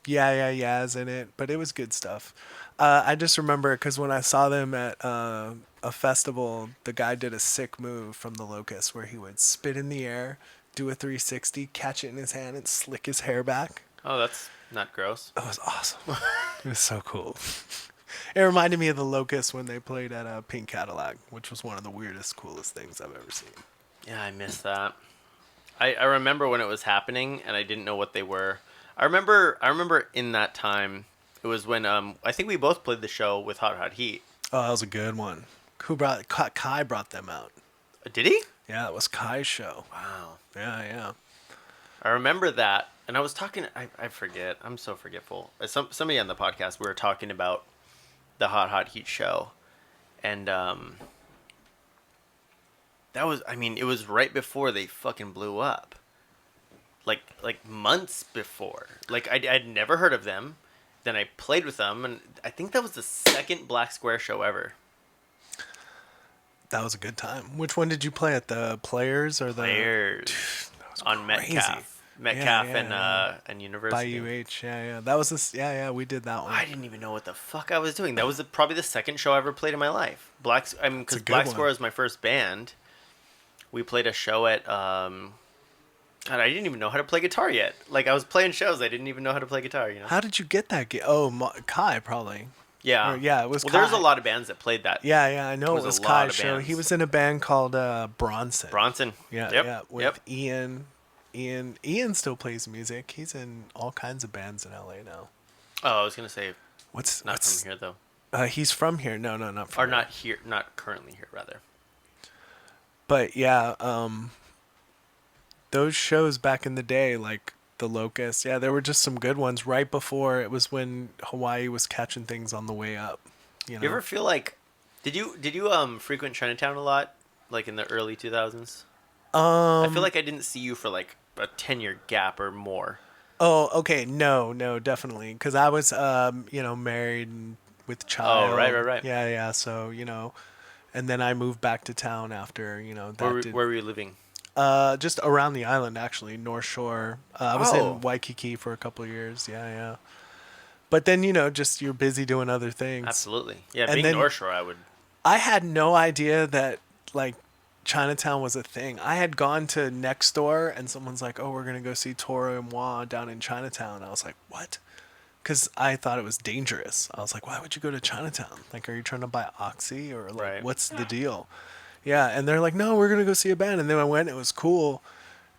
Yeahs in it, but it was good stuff. I just remember because when I saw them at a festival, the guy did a sick move from the Locust where he would spit in the air, do a 360, catch it in his hand, and slick his hair back. Oh, that's not gross. It was awesome. It was so cool. It reminded me of the Locust when they played at Pink Cadillac, which was one of the weirdest, coolest things I've ever seen. Yeah, I missed that. I remember when it was happening, and I didn't know what they were. I remember in that time, it was when I think we both played the show with Hot Hot Heat. Oh, that was a good one. Kai brought them out. Did he? Yeah, it was Kai's show. Wow. Yeah. I remember that, and I was talking. I forget. I'm so forgetful. Somebody on the podcast, we were talking about the Hot Hot Heat show, and that was. I mean, it was right before they fucking blew up. Like months before. Like I'd never heard of them. Then I played with them, and I think that was the second Black Square show ever. That was a good time. Which one did you play at? The Players or the Players That was on crazy. Metcalf Yeah. and University. By UH, yeah. That was this. Yeah, we did that one. I didn't even know what the fuck I was doing. That was probably the second show I ever played in my life. Because good Black one. Square was my first band. We played a show at. God, I didn't even know how to play guitar yet. Like I was playing shows, I didn't even know how to play guitar. How did you get that? Kai probably. Yeah. Yeah, it was Well, there's Kai. a lot of bands that played that. Yeah, I know It it was was a lot Kai's of show. bands. He was in a band called Bronson. Bronson. Yeah, Yep. with Yep. Ian. Ian still plays music. He's in all kinds of bands in LA now. Oh, I was gonna say What's not from here though. He's from here. No, not from Or here. not here, not currently here, rather. But yeah, those shows back in the day, like the Locust, yeah, there were just some good ones. Right before it was when Hawaii was catching things on the way up. You know? You ever feel like, did you frequent Chinatown a lot, like in the early 2000s? I feel like I didn't see you for like a 10-year gap or more. Oh, okay. No, definitely. Because I was, married and with child. Oh, right. Yeah. So, and then I moved back to town after, that Where were you living? just around the island, actually, North Shore. I was Oh. in Waikiki for a couple of years. Yeah. But then, just you're busy doing other things. Absolutely. Yeah, And being then- North Shore, I would. I had no idea that, like, Chinatown was a thing. I had gone to next door and someone's like, "Oh, we're gonna go see Toro and Moi down in Chinatown." I was like, "What?" Because I thought it was dangerous. I was like, "Why would you go to Chinatown? Like, are you trying to buy Oxy or like, Right. what's the deal?" Yeah, and they're like, "No, we're gonna go see a band." And then I went. It was cool.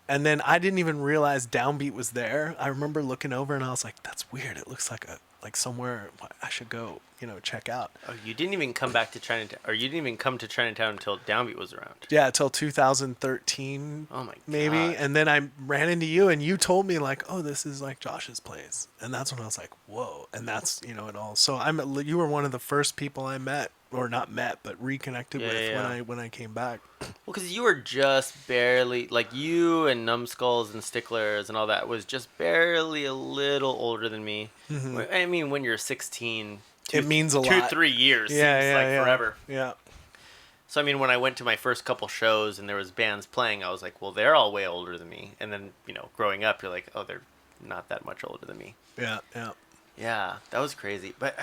And then I didn't even realize Downbeat was there. I remember looking over and I was like, "That's weird. It looks like a like somewhere I should go, check out. Oh, you didn't even come back to Chinatown, or you didn't even come to Chinatown until Downbeat was around. Yeah, until 2013, Oh my maybe. God. And then I ran into you, and you told me like, "Oh, this is like Josh's place," and that's when I was like, "Whoa!" And that's it all. So you were one of the first people I met, or not met, but reconnected with Yeah. when I came back. Well, because you were just barely, like, you and Numbskulls and Sticklers and all that was just barely a little older than me. I mean, when you're 16, It means a lot. 2-3 years Yeah, seems yeah, like yeah. forever. Yeah. So, I mean, when I went to my first couple shows and there was bands playing, I was like, well, they're all way older than me. And then, growing up, you're like, oh, they're not that much older than me. Yeah. Yeah. Yeah, that was crazy. But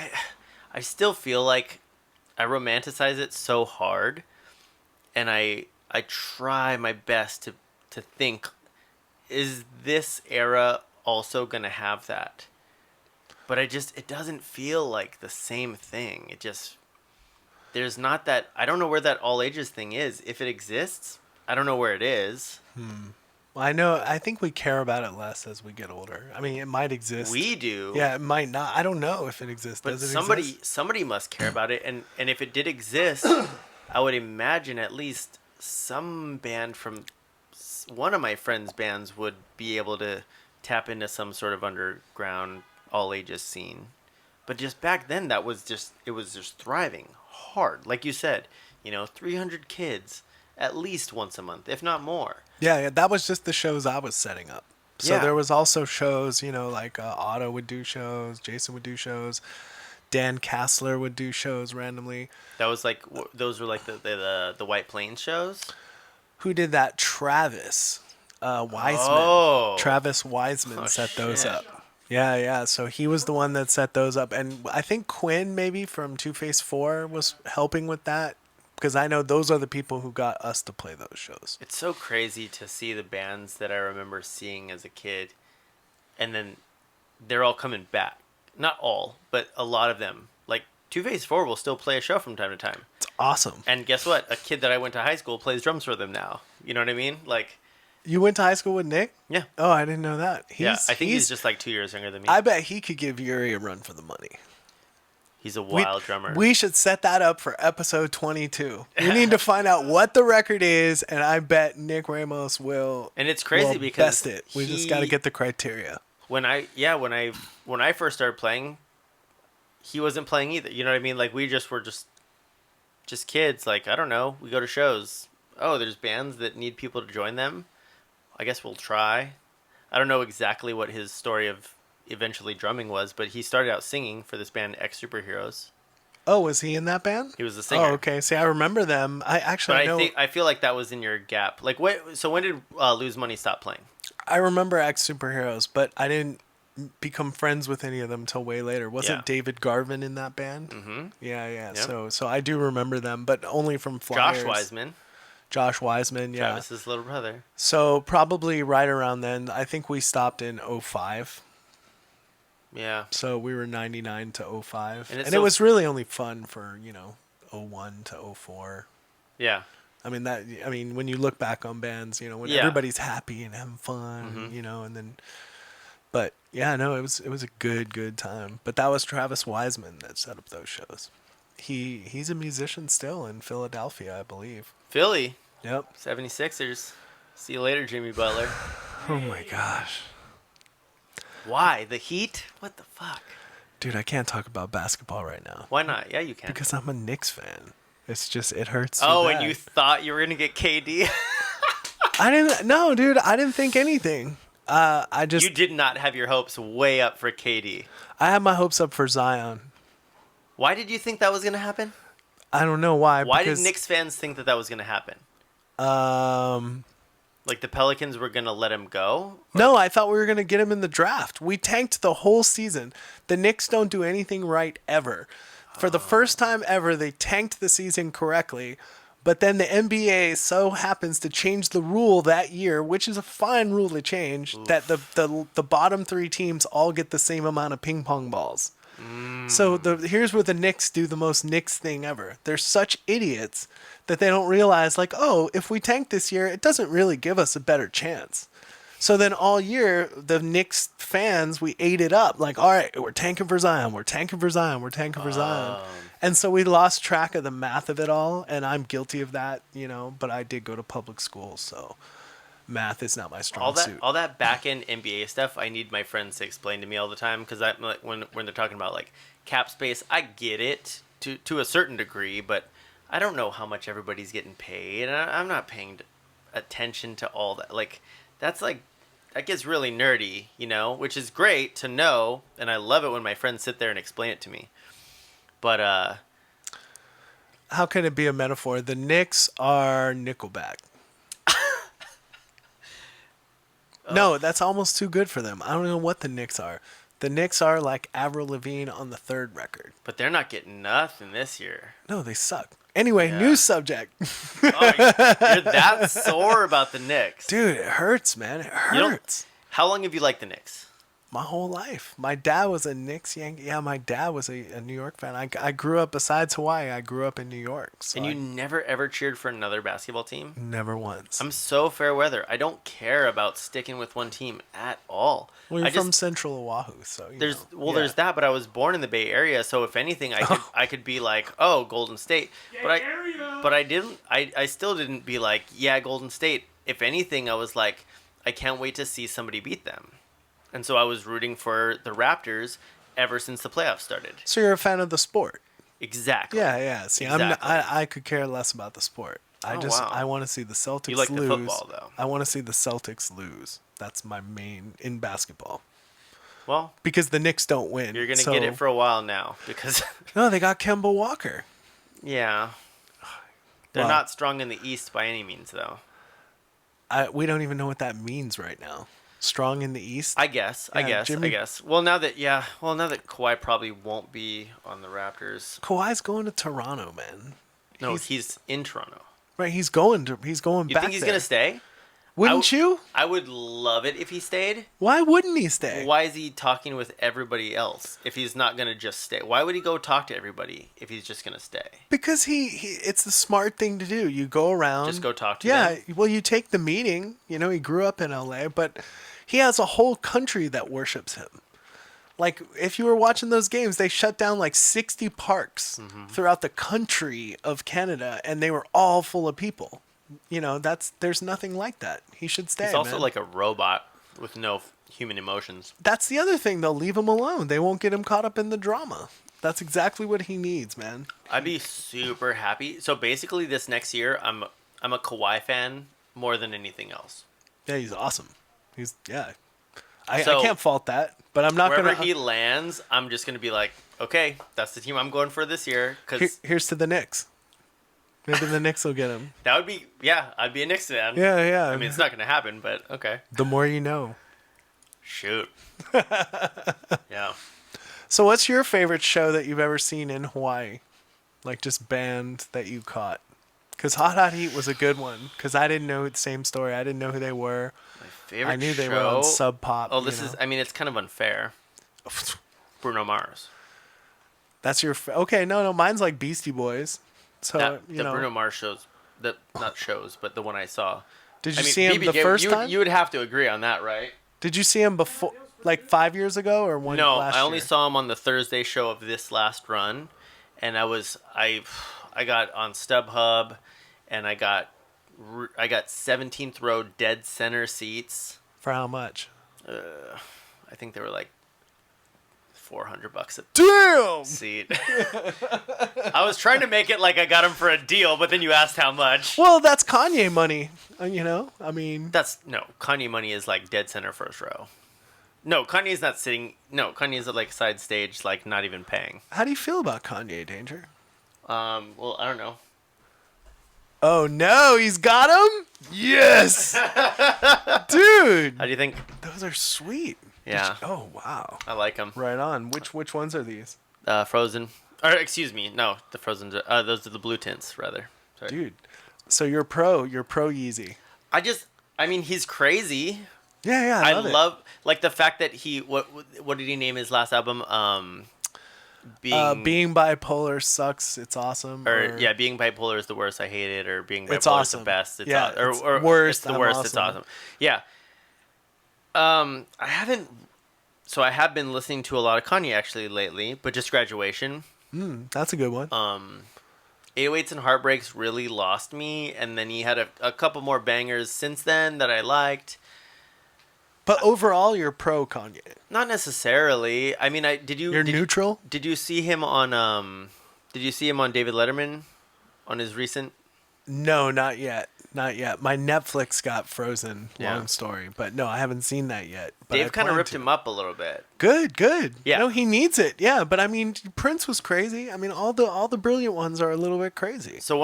I still feel like I romanticize it so hard, and I try my best to think, is this era also gonna have that? But it doesn't feel like the same thing. There's not that. I don't know where that all ages thing is. If it exists, I don't know where it is. Well, I think we care about it less as we get older. I mean, it might exist. We do. Yeah, it might not. I don't know if it exists. But Does it exist? somebody must care about it, and if it did exist, I would imagine at least some band from one of my friends' bands would be able to tap into some sort of underground all ages scene. But just back then, it was just thriving hard, like you said. 300 kids at least once a month, if not more. Yeah, that was just the shows I was setting up. So Yeah. there was also shows, like Otto would do shows, Jason would do shows, Dan Kassler would do shows randomly. That was like those were like the White Plains shows. Who did that? Travis Wiseman. Oh. Travis Wiseman Oh, set those shit. up. Yeah, yeah. So he was the one that set those up. And I think Quinn, maybe from Two Face 4, was helping with that. Because I know those are the people who got us to play those shows. It's so crazy to see the bands that I remember seeing as a kid, and then they're all coming back. Not all, but a lot of them. Like, Two Face 4 will still play a show from time to time. It's awesome. And guess what? A kid that I went to high school plays drums for them now. You know what I mean? Like, You went to high school with Nick? yeah. Oh, I didn't know that. I think he's just like 2 years younger than me. I bet he could give Yuri a run for the money. He's a wild drummer. We should set that up for episode 22. We need to find out what the record is, and I bet Nick Ramos will. And it's crazy will because best it. We just got to get the criteria. when I first started playing, he wasn't playing either. You know what I mean? Like, we just were just kids. Like, I don't know. We go to shows. Oh, there's bands that need people to join them. I guess we'll try. I don't know exactly what his story of eventually drumming was, but he started out singing for this band X Superheroes. Oh, was he in that band? He was the singer. Oh, okay. See, I remember them. I actually But know. I feel like that was in your gap. Like, so when did Lose Money stop playing? I remember X Superheroes, but I didn't become friends with any of them till way later. Wasn't Yeah. David Garvin in that band? Mm-hmm. Yeah, yeah. Yep. So I do remember them, but only from flyers. Josh Wiseman, yeah. Travis's little brother. So probably right around then. I think we stopped in 05. Yeah. So we were 99 to 05. And And, it's it so- was really only fun for, 01 to 04. Yeah. I mean, when you look back on bands, when Yeah. everybody's happy and having fun, and then, but yeah, no, it was a good time. But that was Travis Wiseman that set up those shows. He's a musician still in Philadelphia, I believe. Philly, Yep. 76ers. See you later, Jimmy Butler. Oh my gosh. Why? The Heat? What the fuck? Dude, I can't talk about basketball right now Why not? Yeah, you can. because I'm a Knicks fan. It's just, it hurts. Oh, so and bad. you thought you were going to get KD? Dude, I didn't think anything. You did not have your hopes way up for KD. I had my hopes up for Zion. Why did you think that was going to happen? I don't know why. Why because, did Knicks fans think that was going to happen? Um, Like, the Pelicans were going to let him go? no, I thought we were going to get him in the draft. We tanked the whole season. The Knicks don't do anything right ever. For the first time ever, they tanked the season correctly. But then the NBA so happens to change the rule that year, which is a fine rule to change, that the bottom three teams all get the same amount of ping pong balls. So here's where the Knicks do the most Knicks thing ever. They're such idiots that they don't realize, like, oh, if we tank this year, it doesn't really give us a better chance. So then all year, the Knicks fans, we ate it up. Like, all right, we're tanking for Zion. We're tanking for Zion. We're tanking for Zion. And so we lost track of the math of it all. And I'm guilty of that, but I did go to public school. So math is not my strong suit. All that back end NBA stuff, I need my friends to explain to me all the time. Because like, when they're talking about like cap space, I get it to a certain degree. But I don't know how much everybody's getting paid. And I'm not paying attention to all that. Like, that's like, that gets really nerdy, which is great to know, and I love it when my friends sit there and explain it to me. But how can it be a metaphor? The Knicks are Nickelback. No, that's almost too good for them. I don't know what the Knicks are. The Knicks are like Avril Lavigne on the third record. But they're not getting nothing this year. No, they suck. Anyway, Yeah. New subject. Oh, you're that sore about the Knicks. Dude, it hurts, man. It You don't- hurts. How long have you liked the Knicks? My whole life. My dad was a Knicks Yankee. Yeah, my dad was a New York fan. I grew up, besides Hawaii, I grew up in New York. So And you I never ever cheered for another basketball team? never once. I'm so fair weather. I don't care about sticking with one team at all. Well, you're I from just, Central Oahu, so there's yeah. there's that, but I was born in the Bay Area, so if anything, I could be like, oh, Golden State, but I didn't. I still didn't be like, yeah, Golden State. If anything, I was like, I can't wait to see somebody beat them, and so I was rooting for the Raptors ever since the playoffs started. So you're a fan of the sport. Exactly. Yeah, yeah. See, I'm not, Exactly. I could care less about the sport. Oh, wow. I want to see the Celtics You like the lose. football, though. I want to see the Celtics lose. That's my main in basketball. Well, Because the Knicks don't win. you're gonna so- get it for a while now because, No, they got Kemba Walker. yeah, they're Well- not strong in the East by any means, though. We don't even know what that means right now. Strong in the East. I guess. I Yeah, Jimmy- guess. Well, now that Kawhi probably won't be on the Raptors. Kawhi's going to Toronto, man. No, he's in Toronto. Right, he's going You back think he's there. gonna stay? Wouldn't you? I would love it if he stayed. Why wouldn't he stay? Why is he talking with everybody else if he's not gonna just stay? Why would he go talk to everybody if he's just gonna stay? Because he it's the smart thing to do. You go around. Just go talk to Yeah, them? well, you take the meeting. He grew up in LA, but he has a whole country that worships him. Like, if you were watching those games, they shut down like 60 parks Mm-hmm. throughout the country of Canada, and they were all full of people. There's nothing like that. He should stay. He's also man. like a robot with no human emotions. That's the other thing. They'll leave him alone. They won't get him caught up in the drama. That's exactly what he needs, man. I'd be super happy. So basically, this next year, I'm a Kawhi fan more than anything else. Yeah, he's awesome. I So, can't fault that, but I'm not Wherever gonna. he lands, I'm just gonna be like, okay, that's the team I'm going for this year. Because Here's to the Knicks. Maybe the Knicks will get him. that would be, yeah, I'd be a Knicks fan. Yeah, yeah. I mean, it's not gonna happen, but okay. The more you know. Shoot. Yeah. So, what's your favorite show that you've ever seen in Hawaii? Like, just band that you caught? Because Hot Hot Heat was a good one. Because I didn't know the same story. I didn't know who they were. My favorite I knew they were show- on Sub Pop. Oh, this is. I mean, it's kind of unfair. Bruno Mars. That's your. Okay, no, mine's like Beastie Boys. So The Bruno Mars shows. Not shows, but the one I saw. Did you I mean, see him the BBJ, first you, time? You would have to agree on that, right? Did you see him before, like 5 years ago, or one? No, last I only year? saw him on the Thursday show of this last run, and I got on StubHub, and I got 17th row dead center seats. For how much? I think they were like $400 a Damn. seat. I was trying to make it like I got them for a deal, but then you asked how much. Well, that's Kanye money. I mean, Kanye money is like dead center first row. No, Kanye's not sitting. No, Kanye's at like side stage, like not even paying. how do you feel about Kanye, Danger? Well, I don't know. Oh no, he's got him. Yes, dude. How do you think? Those are sweet. Yeah. Oh wow. I like them. Right on. Which ones are these, Frozen. Or excuse me, no, the Frozen. Those are the blue tints, rather. Sorry. dude? So you're pro Yeezy. I mean, he's crazy. Yeah, I I love, love like the fact that what did he name his last album? Being bipolar sucks. It's awesome. Being bipolar is the worst. I hate it. Or being bipolar It's is awesome. the best. It's Yeah, or, it's or worst, It's the I'm worst. It's awesome. awesome. Yeah. I haven't. So I have been listening to a lot of Kanye actually lately, but just Graduation. That's a good one. 808s and Heartbreaks really lost me, and then he had a couple more bangers since then that I liked. But overall, you're pro Kanye. Not necessarily. I mean, You're neutral? Did you see him on David Letterman on his recent? No, not yet. Not yet. My Netflix got frozen. Yeah. Long story. But no, I haven't seen that yet. But Dave I kind of plan ripped to. him up a little bit. Good. Yeah. No, he needs it. Yeah, but I mean, Prince was crazy. I mean, all the brilliant ones are a little bit crazy. So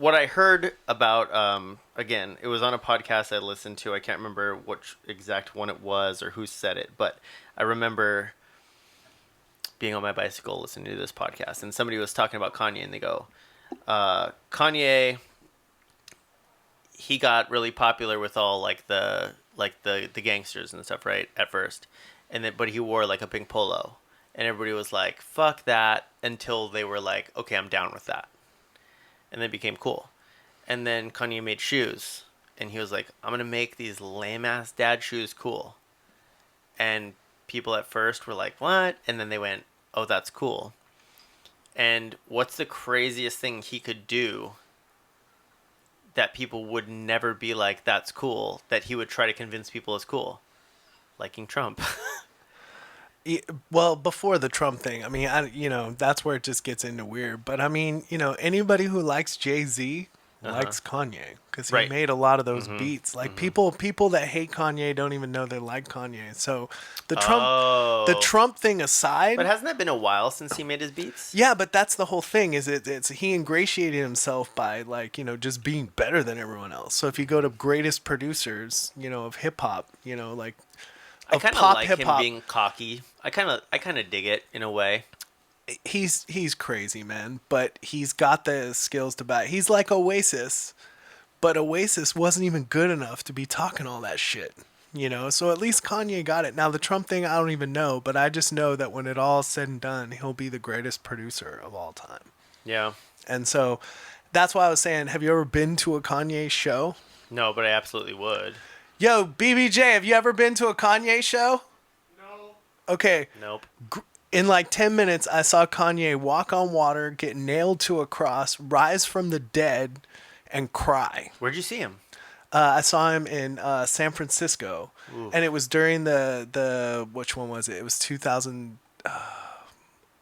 what I heard about, again, it was on a podcast I listened to. I can't remember which exact one it was or who said it, but I remember being on my bicycle listening to this podcast, and somebody was talking about Kanye, and they go, Kanye, he got really popular with all the gangsters and stuff, right, at first, but he wore like a pink polo, and everybody was like, fuck that, until they were like, okay, I'm down with that. And then it became cool. And then Kanye made shoes. And he was like, I'm going to make these lame-ass dad shoes cool. And people at first were like, what? And then they went, oh, that's cool. And what's the craziest thing he could do that people would never be like, that's cool, that he would try to convince people is cool? Liking Trump. Well, before the Trump thing, I mean, that's where it just gets into weird. But I mean, anybody who likes Jay-Z likes Kanye because he Right. made a lot of those beats. Like people that hate Kanye don't even know they like Kanye. So the Trump thing aside, But hasn't that been a while since he made his beats? yeah, but that's the whole thing. Is it's he ingratiated himself by just being better than everyone else. So if you go to greatest producers, of hip hop, like. I Of kind of pop like hip him hop, being cocky. I kind of dig it in a way. he's crazy, man. But he's got the skills to back. He's like Oasis, but Oasis wasn't even good enough to be talking all that shit. So at least Kanye got it. Now the Trump thing, I don't even know, but I just know that when it all's said and done, he'll be the greatest producer of all time. Yeah. And so that's why I was saying, have you ever been to a Kanye show? No, but I absolutely would. Yo, BBJ, have you ever been to a Kanye show? No. Okay. Nope. In like 10 minutes, I saw Kanye walk on water, get nailed to a cross, rise from the dead, and cry. Where'd you see him? I saw him in San Francisco, and it was during the which one was it? It was 2000.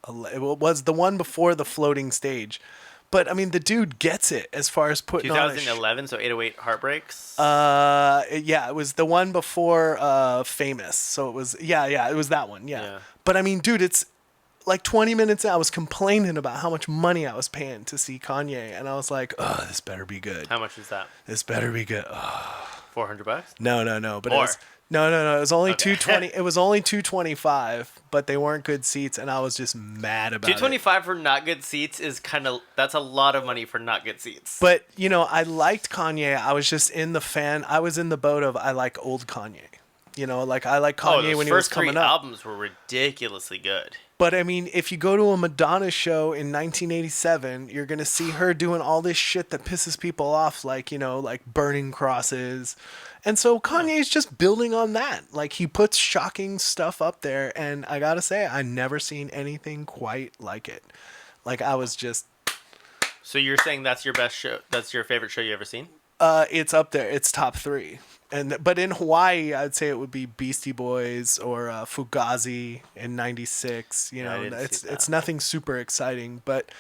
It was the one before the floating stage. But I mean, the dude gets it as far as putting on. 2011, so 808 Heartbreaks. Yeah, it was the one before Famous. So it was it was that one. Yeah. But I mean, dude, it's like 20 minutes in, I was complaining about how much money I was paying to see Kanye, and I was like, oh, this better be good. How much was that? This better be good. Oh. $400? No. But it More. was no. It was only Okay. 220. It was only 225, but they weren't good seats, and I was just mad about it. 225 for not good seats is that's a lot of money for not good seats. But I liked Kanye. I was just I was in the boat of I like old Kanye. Like I like Kanye those when he was first three coming up. albums were ridiculously good. But I mean, if you go to a Madonna show in 1987, you're gonna see her doing all this shit that pisses people off, like like burning crosses. And so Kanye's just building on that. Like he puts shocking stuff up there, and I gotta say, I never seen anything quite like it. Like I was just. So you're saying that's your best show? That's your favorite show you ever seen? It's up there. It's top 3. But in Hawaii, I'd say it would be Beastie Boys or Fugazi in '96. I didn't see that. It's nothing super exciting. But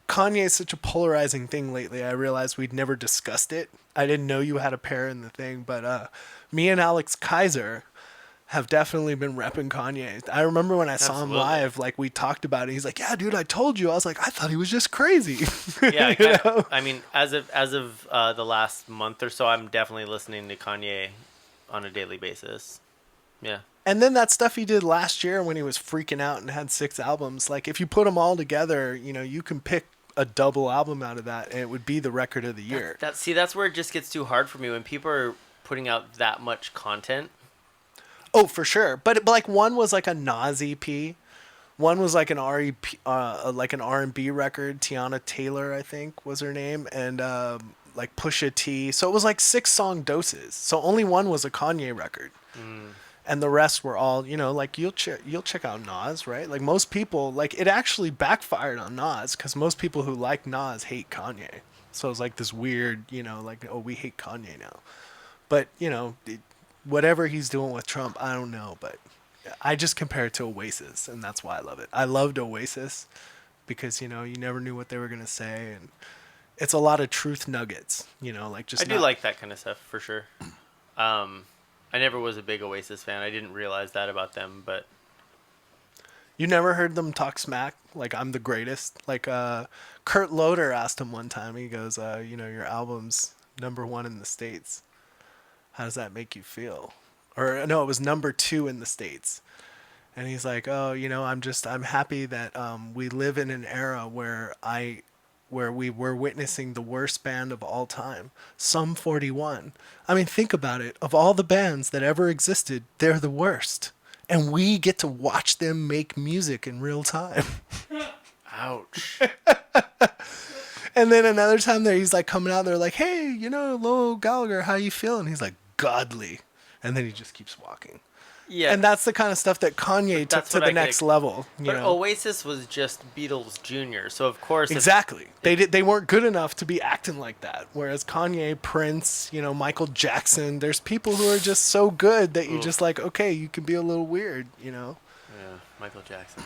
Kanye is such a polarizing thing lately. I realized we'd never discussed it. I didn't know you had a pair in the thing, but me and Alex Kaiser have definitely been repping Kanye. I remember when I saw him Absolutely. live, like we talked about it. He's like, "Yeah, dude, I told you." I was like, "I thought he was just crazy." Yeah, I mean, as of the last month or so, I'm definitely listening to Kanye on a daily basis. Yeah. And then that stuff he did last year when he was freaking out and had 6 albums. Like if you put them all together, you can pick a double album out of that, and it would be the record of the year. That's where it just gets too hard for me when people are putting out that much content. Oh, for sure. But like one was like a Nas EP. One was like an like an R&B record. Tiana Taylor, I think, was her name, and like Pusha T. So it was like 6 song doses. So only one was a Kanye record. And the rest were all, you know, like you'll check out Nas, right? Like most people, like it actually backfired on Nas because most people who like Nas hate Kanye. So it's like this weird, you know, like, oh, we hate Kanye now. But, you know, whatever he's doing with Trump, I don't know. But I just compare it to Oasis, and that's why I love it. I loved Oasis because, you know, you never knew what they were going to say. And it's a lot of truth nuggets, you know, like just I do like that kind of stuff for sure. I never was a big Oasis fan. I didn't realize that about them, but You never heard them talk smack like I'm the greatest. Like Kurt Loder asked him one time. He goes, you know, your album's #1 in the States. How does that make you feel? Or no, it was #2 in the States. And he's like, oh, you know, I'm happy that we live in an era where we were witnessing the worst band of all time, Sum 41. I mean, think about it. Of all the bands that ever existed, they're the worst. And we get to watch them make music in real time. ouch. And then another time there, he's like coming out there like, hey, you know, Lowell Gallagher, how you feeling? He's like, godly. And then he just keeps walking. Yeah. And that's the kind of stuff that Kanye took that's to what the I next could- level. You But know? Oasis was just Beatles Jr., so of course Exactly. They weren't good enough to be acting like that. Whereas Kanye, Prince, you know, Michael Jackson, there's people who are just so good that you're just like, okay, you can be a little weird, you know? Yeah, Michael Jackson.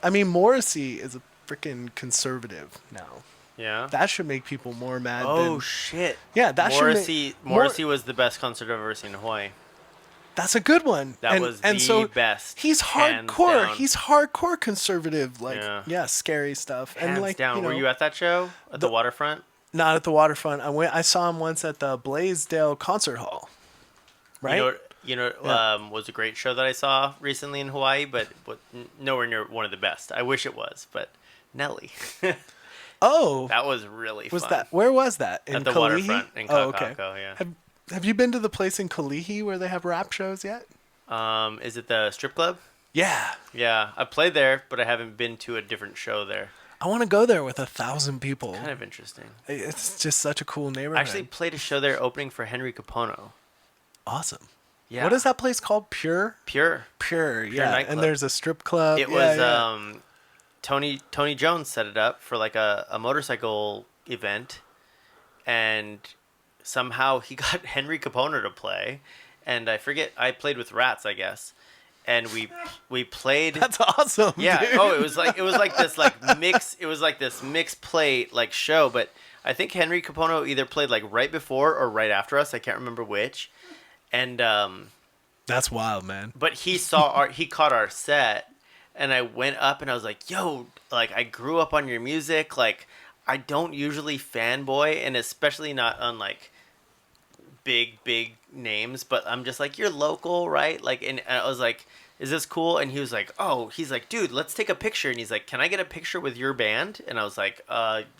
I mean, Morrissey is a freaking conservative now. Yeah. That should make people more mad Oh than... shit. Yeah, that should Morrissey. make... Morrissey was the best concert I've ever seen in Hawaii. That's a good one. That was the best, He's hands hardcore. down. He's hardcore conservative. Like, Yeah. yeah, scary stuff. Hands and like, down. you know, Were you at that show at the waterfront? not at the waterfront. I saw him once at the Blaisdell Concert Hall. Right? You know, Yeah. was a great show that I saw recently in Hawaii, but nowhere near one of the best. I wish it was, but Nelly. Oh, That was really was fun. that? Where was that? In At the Kalihi? waterfront in Oh, okay. Kakako, yeah. Have you been to the place in Kalihi where they have rap shows yet? Is it the strip club? Yeah. Yeah, I played there, but I haven't been to a different show there. I want to go there with 1,000 people. Kind of interesting. It's just such a cool neighborhood. I actually played a show there opening for Henry Capono. awesome. Yeah. What is that place called? Pure? Pure. Pure, yeah. nightclub. And there's a strip club. It Yeah, was yeah. Tony Jones set it up for like a motorcycle event, and somehow he got Henry Capono to play, and I forget, I played with Rats, I guess, and we played. That's awesome. Yeah. Dude. Oh, it was like this like mix. It was like this mixed play like show, but I think Henry Capono either played like right before or right after us. I can't remember which. And That's wild, man. but he caught our set, and I went up and I was like, "Yo, like I grew up on your music. Like I don't usually fanboy, and especially not on like big names, but I'm just like, you're local, right? Like, and I was like, is this cool? And he was like, oh, he's like, dude, let's take a picture. And he's like, can I get a picture with your band? And I was like,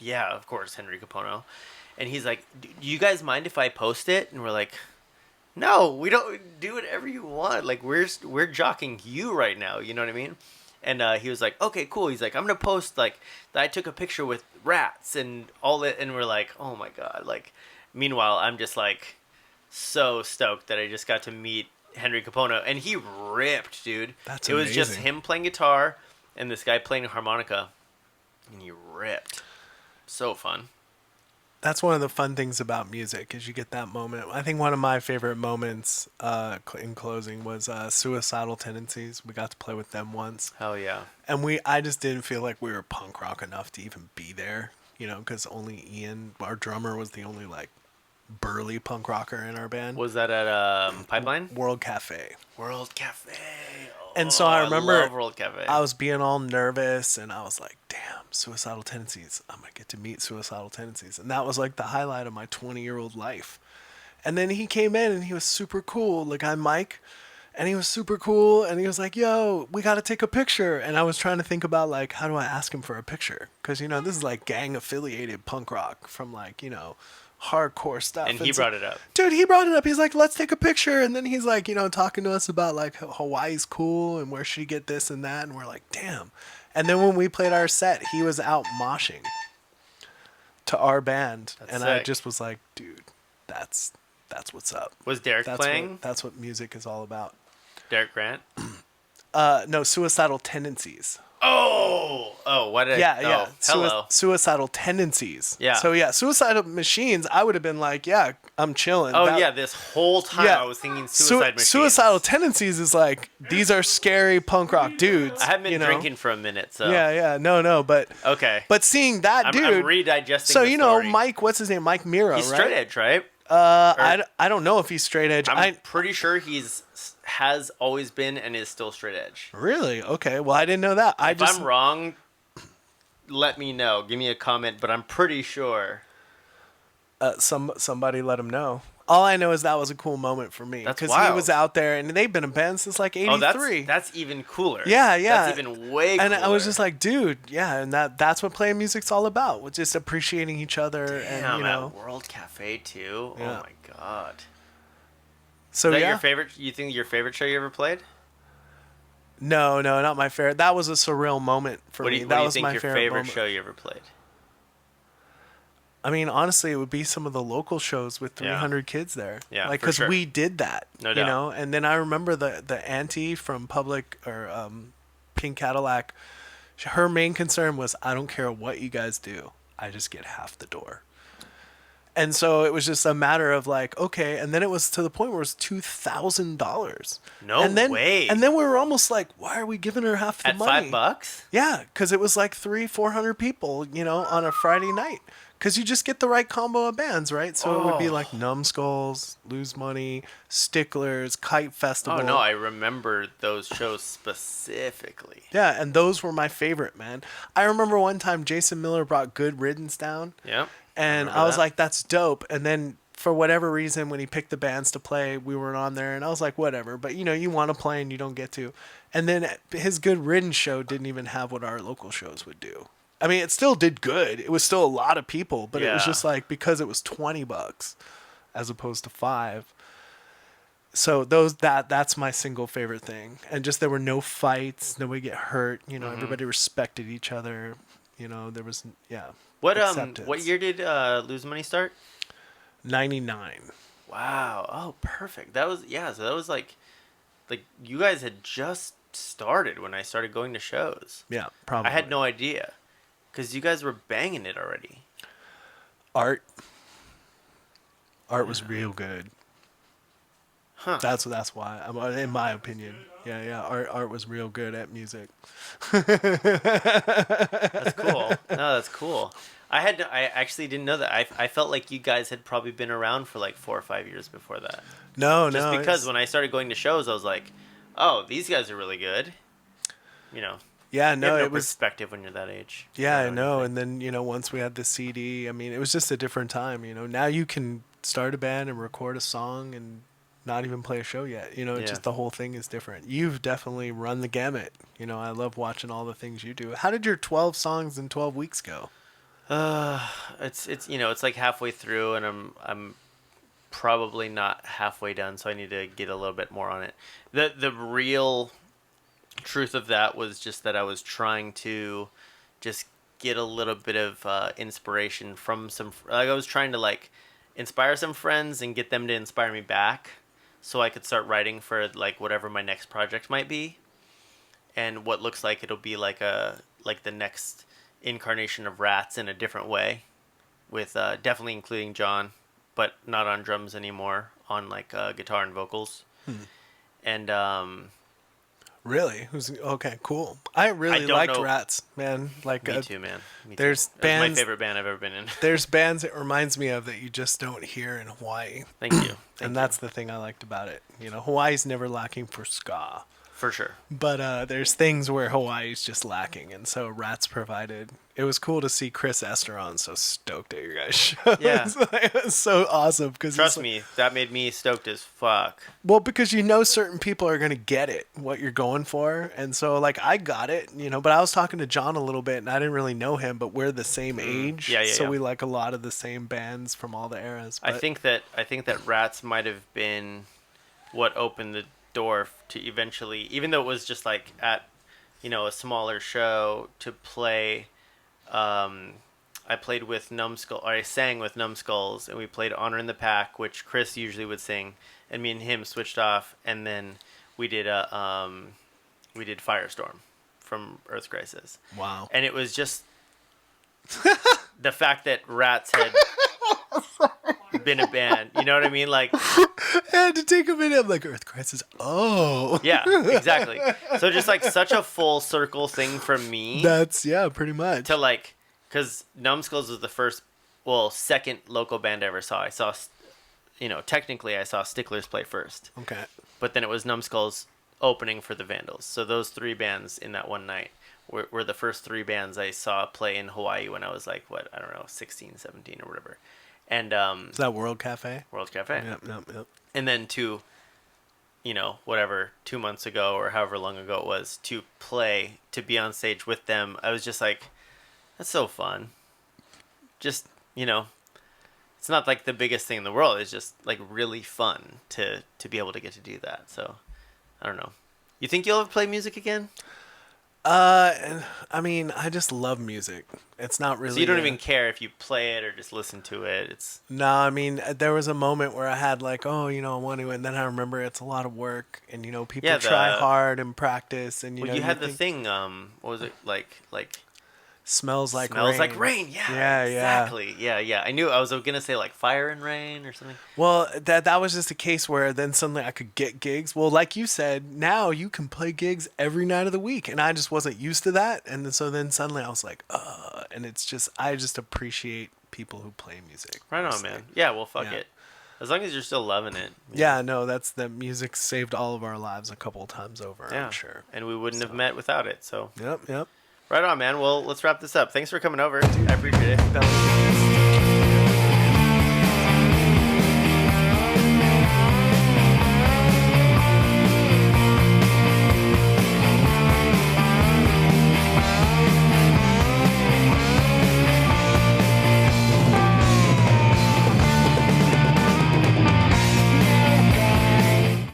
yeah, of course, Henry Capono. And he's like, do you guys mind if I post it? And we're like, no, we don't, do whatever you want. Like, we're jocking you right now. You know what I mean? And he was like, okay, cool. He's like, I'm going to post like that I took a picture with Rats and all that. And we're like, oh my God. Like, meanwhile, I'm just like so stoked that I just got to meet Henry Capono, and he ripped, dude. That's It was just amazing. him playing guitar and this guy playing harmonica, and he ripped. So fun. That's one of the fun things about music is you get that moment. I think one of my favorite moments in closing was Suicidal Tendencies. We got to play with them once. Hell yeah. And I just didn't feel like we were punk rock enough to even be there, you know, because only Ian, our drummer, was the only like burly punk rocker in our band. Was that at Pipeline? World Cafe. World Cafe. And so I remember love World Cafe. I was being all nervous and I was like, damn, Suicidal Tendencies. I'm going to get to meet Suicidal Tendencies. And that was like the highlight of my 20-year-old life. And then he came in and he was super cool. The guy Mike. And he was super cool. And he was like, yo, we got to take a picture. And I was trying to think about like, how do I ask him for a picture? Because, you know, this is like gang affiliated punk rock from like, you know, hardcore stuff. and he brought it up. Dude, he brought it up. He's like, let's take a picture. And then he's like, you know, talking to us about like Hawaii's cool and where should he get this and that. And we're like, damn. And then when we played our set, he was out moshing to our band. That's and I sick. just was like, dude, that's That's what's up. Was Derek playing? That's what music is all about. Derek Grant? No, Suicidal Tendencies. Oh, what did Yeah, I... yeah. Oh, hello. Suicidal Tendencies. Yeah. So yeah, Suicidal Machines. I would have been like, yeah, I'm chilling. Oh, That- yeah, this whole time yeah. I was thinking Suicide Machines. Suicidal Tendencies is like, these are scary punk rock dudes. I haven't been you know? drinking for a minute, so... Yeah, no, but Okay. but seeing that I'm dude, redigesting so the you know, story. Mike, what's his name? Mike Mira, He's right? straight edge, right? I don't know if he's straight edge. I'm pretty sure has always been and is still straight edge. Really? Okay. Well, I didn't know that. If I'm wrong, let me know. Give me a comment, but I'm pretty sure. Somebody let him know. All I know is that was a cool moment for me That's because he wild. was out there and they've been in band since like '83. Oh, that's even cooler. Yeah. That's even way cooler. And I was just like, dude, yeah, and that's what playing music's all about. With just appreciating each other damn, and you know. at World Cafe too. Yeah. Oh my god. So Is that yeah. your favorite? You think your favorite show you ever played? No, not my favorite. That was a surreal moment for What do me. you, That what do you was think my your favorite favorite moment. show you ever played? I mean, honestly, it would be some of the local shows with Yeah. 300 kids there. Yeah, like for because sure. we did that, No you doubt. know. And then I remember the auntie from Public or Pink Cadillac. Her main concern was, I don't care what you guys do, I just get half the door. And so it was just a matter of like, okay. And then it was to the point where it was $2,000. No and then, way. And then we were almost like, why are we giving her half the At money? $5? Yeah, because it was like 300-400 people, you know, on a Friday night. Because you just get the right combo of bands, right? So it would be like Numbskulls, Lose Money, Sticklers, Kite Festival. Oh no, I remember those shows specifically. Yeah, and those were my favorite, man. I remember one time Jason Miller brought Good Riddance down. Yep. And Remember I was that? like, that's dope. And then for whatever reason, when he picked the bands to play, we weren't on there. And I was like, whatever. But, you know, you want to play and you don't get to. And then his Good Riddance show didn't even have what our local shows would do. I mean, it still did good. It was still a lot of people. But it was Yeah. just like, because it was $20 as opposed to $5. So that's my single favorite thing. And just there were no fights. Nobody get hurt. You know, everybody respected each other. You know, there was, yeah. What acceptance. what year did Lose Money start? 99. Wow. Oh, perfect. That was so that was like you guys had just started when I started going to shows. Yeah, probably. I had no idea cuz you guys were banging it already. Art was real good. Huh. That's why. In my opinion. Yeah. Art was real good at music. That's cool. No, that's cool. I actually didn't know that. I felt like you guys had probably been around for like 4 or 5 years before that. No, Just no. because when I started going to shows, I was like, "Oh, these guys are really good." You know, Yeah, you no, have no it was. perspective when you're that age. Yeah, I You know. anything. And then once we had the CD, I mean, it was just a different time. Now you can start a band and record a song and not even play a show yet. It's Yeah. just the whole thing is different. You've definitely run the gamut. I love watching all the things you do. How did your 12 songs in 12 weeks go? It's it's like halfway through, and I'm probably not halfway done, so I need to get a little bit more on it. The real truth of that was just that I was trying to just get a little bit of inspiration from I was trying to like inspire some friends and get them to inspire me back, so I could start writing for like whatever my next project might be, and what looks like it'll be like the next incarnation of Rats in a different way, with definitely including John, but not on drums anymore, on like guitar and vocals. And Really? Okay, cool. I really don't liked know- Rats, man. Like me too, man. Me too. there's That's bands- my favorite band I've ever been in. there's bands it reminds me of that you just don't hear in Hawaii. Thank you. Thank And you. that's the thing I liked about it. Hawaii's never lacking for ska. for sure. But there's things where Hawaii's just lacking, and so Rats provided. It was cool to see Chris Esteron so stoked at your guys' show. Yeah. It was so awesome because Trust me, that made me stoked as fuck. Well, because certain people are gonna get it, what you're going for, and so like I got it, But I was talking to John a little bit, and I didn't really know him, but we're the same age, Yeah, so yeah. we like a lot of the same bands from all the eras. I but- think that Rats might have been what opened the door to eventually, even though it was just like at a smaller show, to play I played with Numbskull, or I sang with Numbskulls, and we played Honor in the Pack, which Chris usually would sing, and me and him switched off, and then we did Firestorm from Earth Crisis. Wow. And it was just the fact that Rats had been a band. You know what I mean? Like, I had to take a minute. I'm like, Earth Crisis. Oh. yeah, exactly. So just like such a full circle thing from me. That's, yeah, pretty much. To like, because Numbskulls was the second local band I ever saw. I saw, technically I saw Sticklers play first. Okay. But then it was Numbskulls opening for the Vandals. So those three bands in that one night were the first three bands I saw play in Hawaii when I was like, 16, 17 or whatever. And Is that World Cafe? World Cafe. Yep. And then 2 months ago or however long ago it was, to be on stage with them, I was just like, that's so fun. Just, it's not like the biggest thing in the world. It's just like really fun to be able to get to do that. So, I don't know. You think you'll ever play music again? I mean, I just love music. It's not really. So you don't even care if you play it or just listen to it. No, I mean, there was a moment where I had like, I want to, and then I remember it's a lot of work, and people try hard and practice, and you had the thing. What was it like? Smells like rain. Yeah, exactly. Yeah. I knew I was gonna say like Fire and Rain or something. Well, that was just a case where then suddenly I could get gigs. Well, like you said, now you can play gigs every night of the week, and I just wasn't used to that, and so then suddenly I was like, and it's just I just appreciate people who play music. Right on, man. Yeah, well, fuck it. As long as you're still loving it. Yeah, no, that's the music saved all of our lives a couple of times over. Yeah. I'm sure. And we wouldn't have met without it. So. Yep. Right on, man. Well, let's wrap this up. Thanks for coming over. I appreciate it.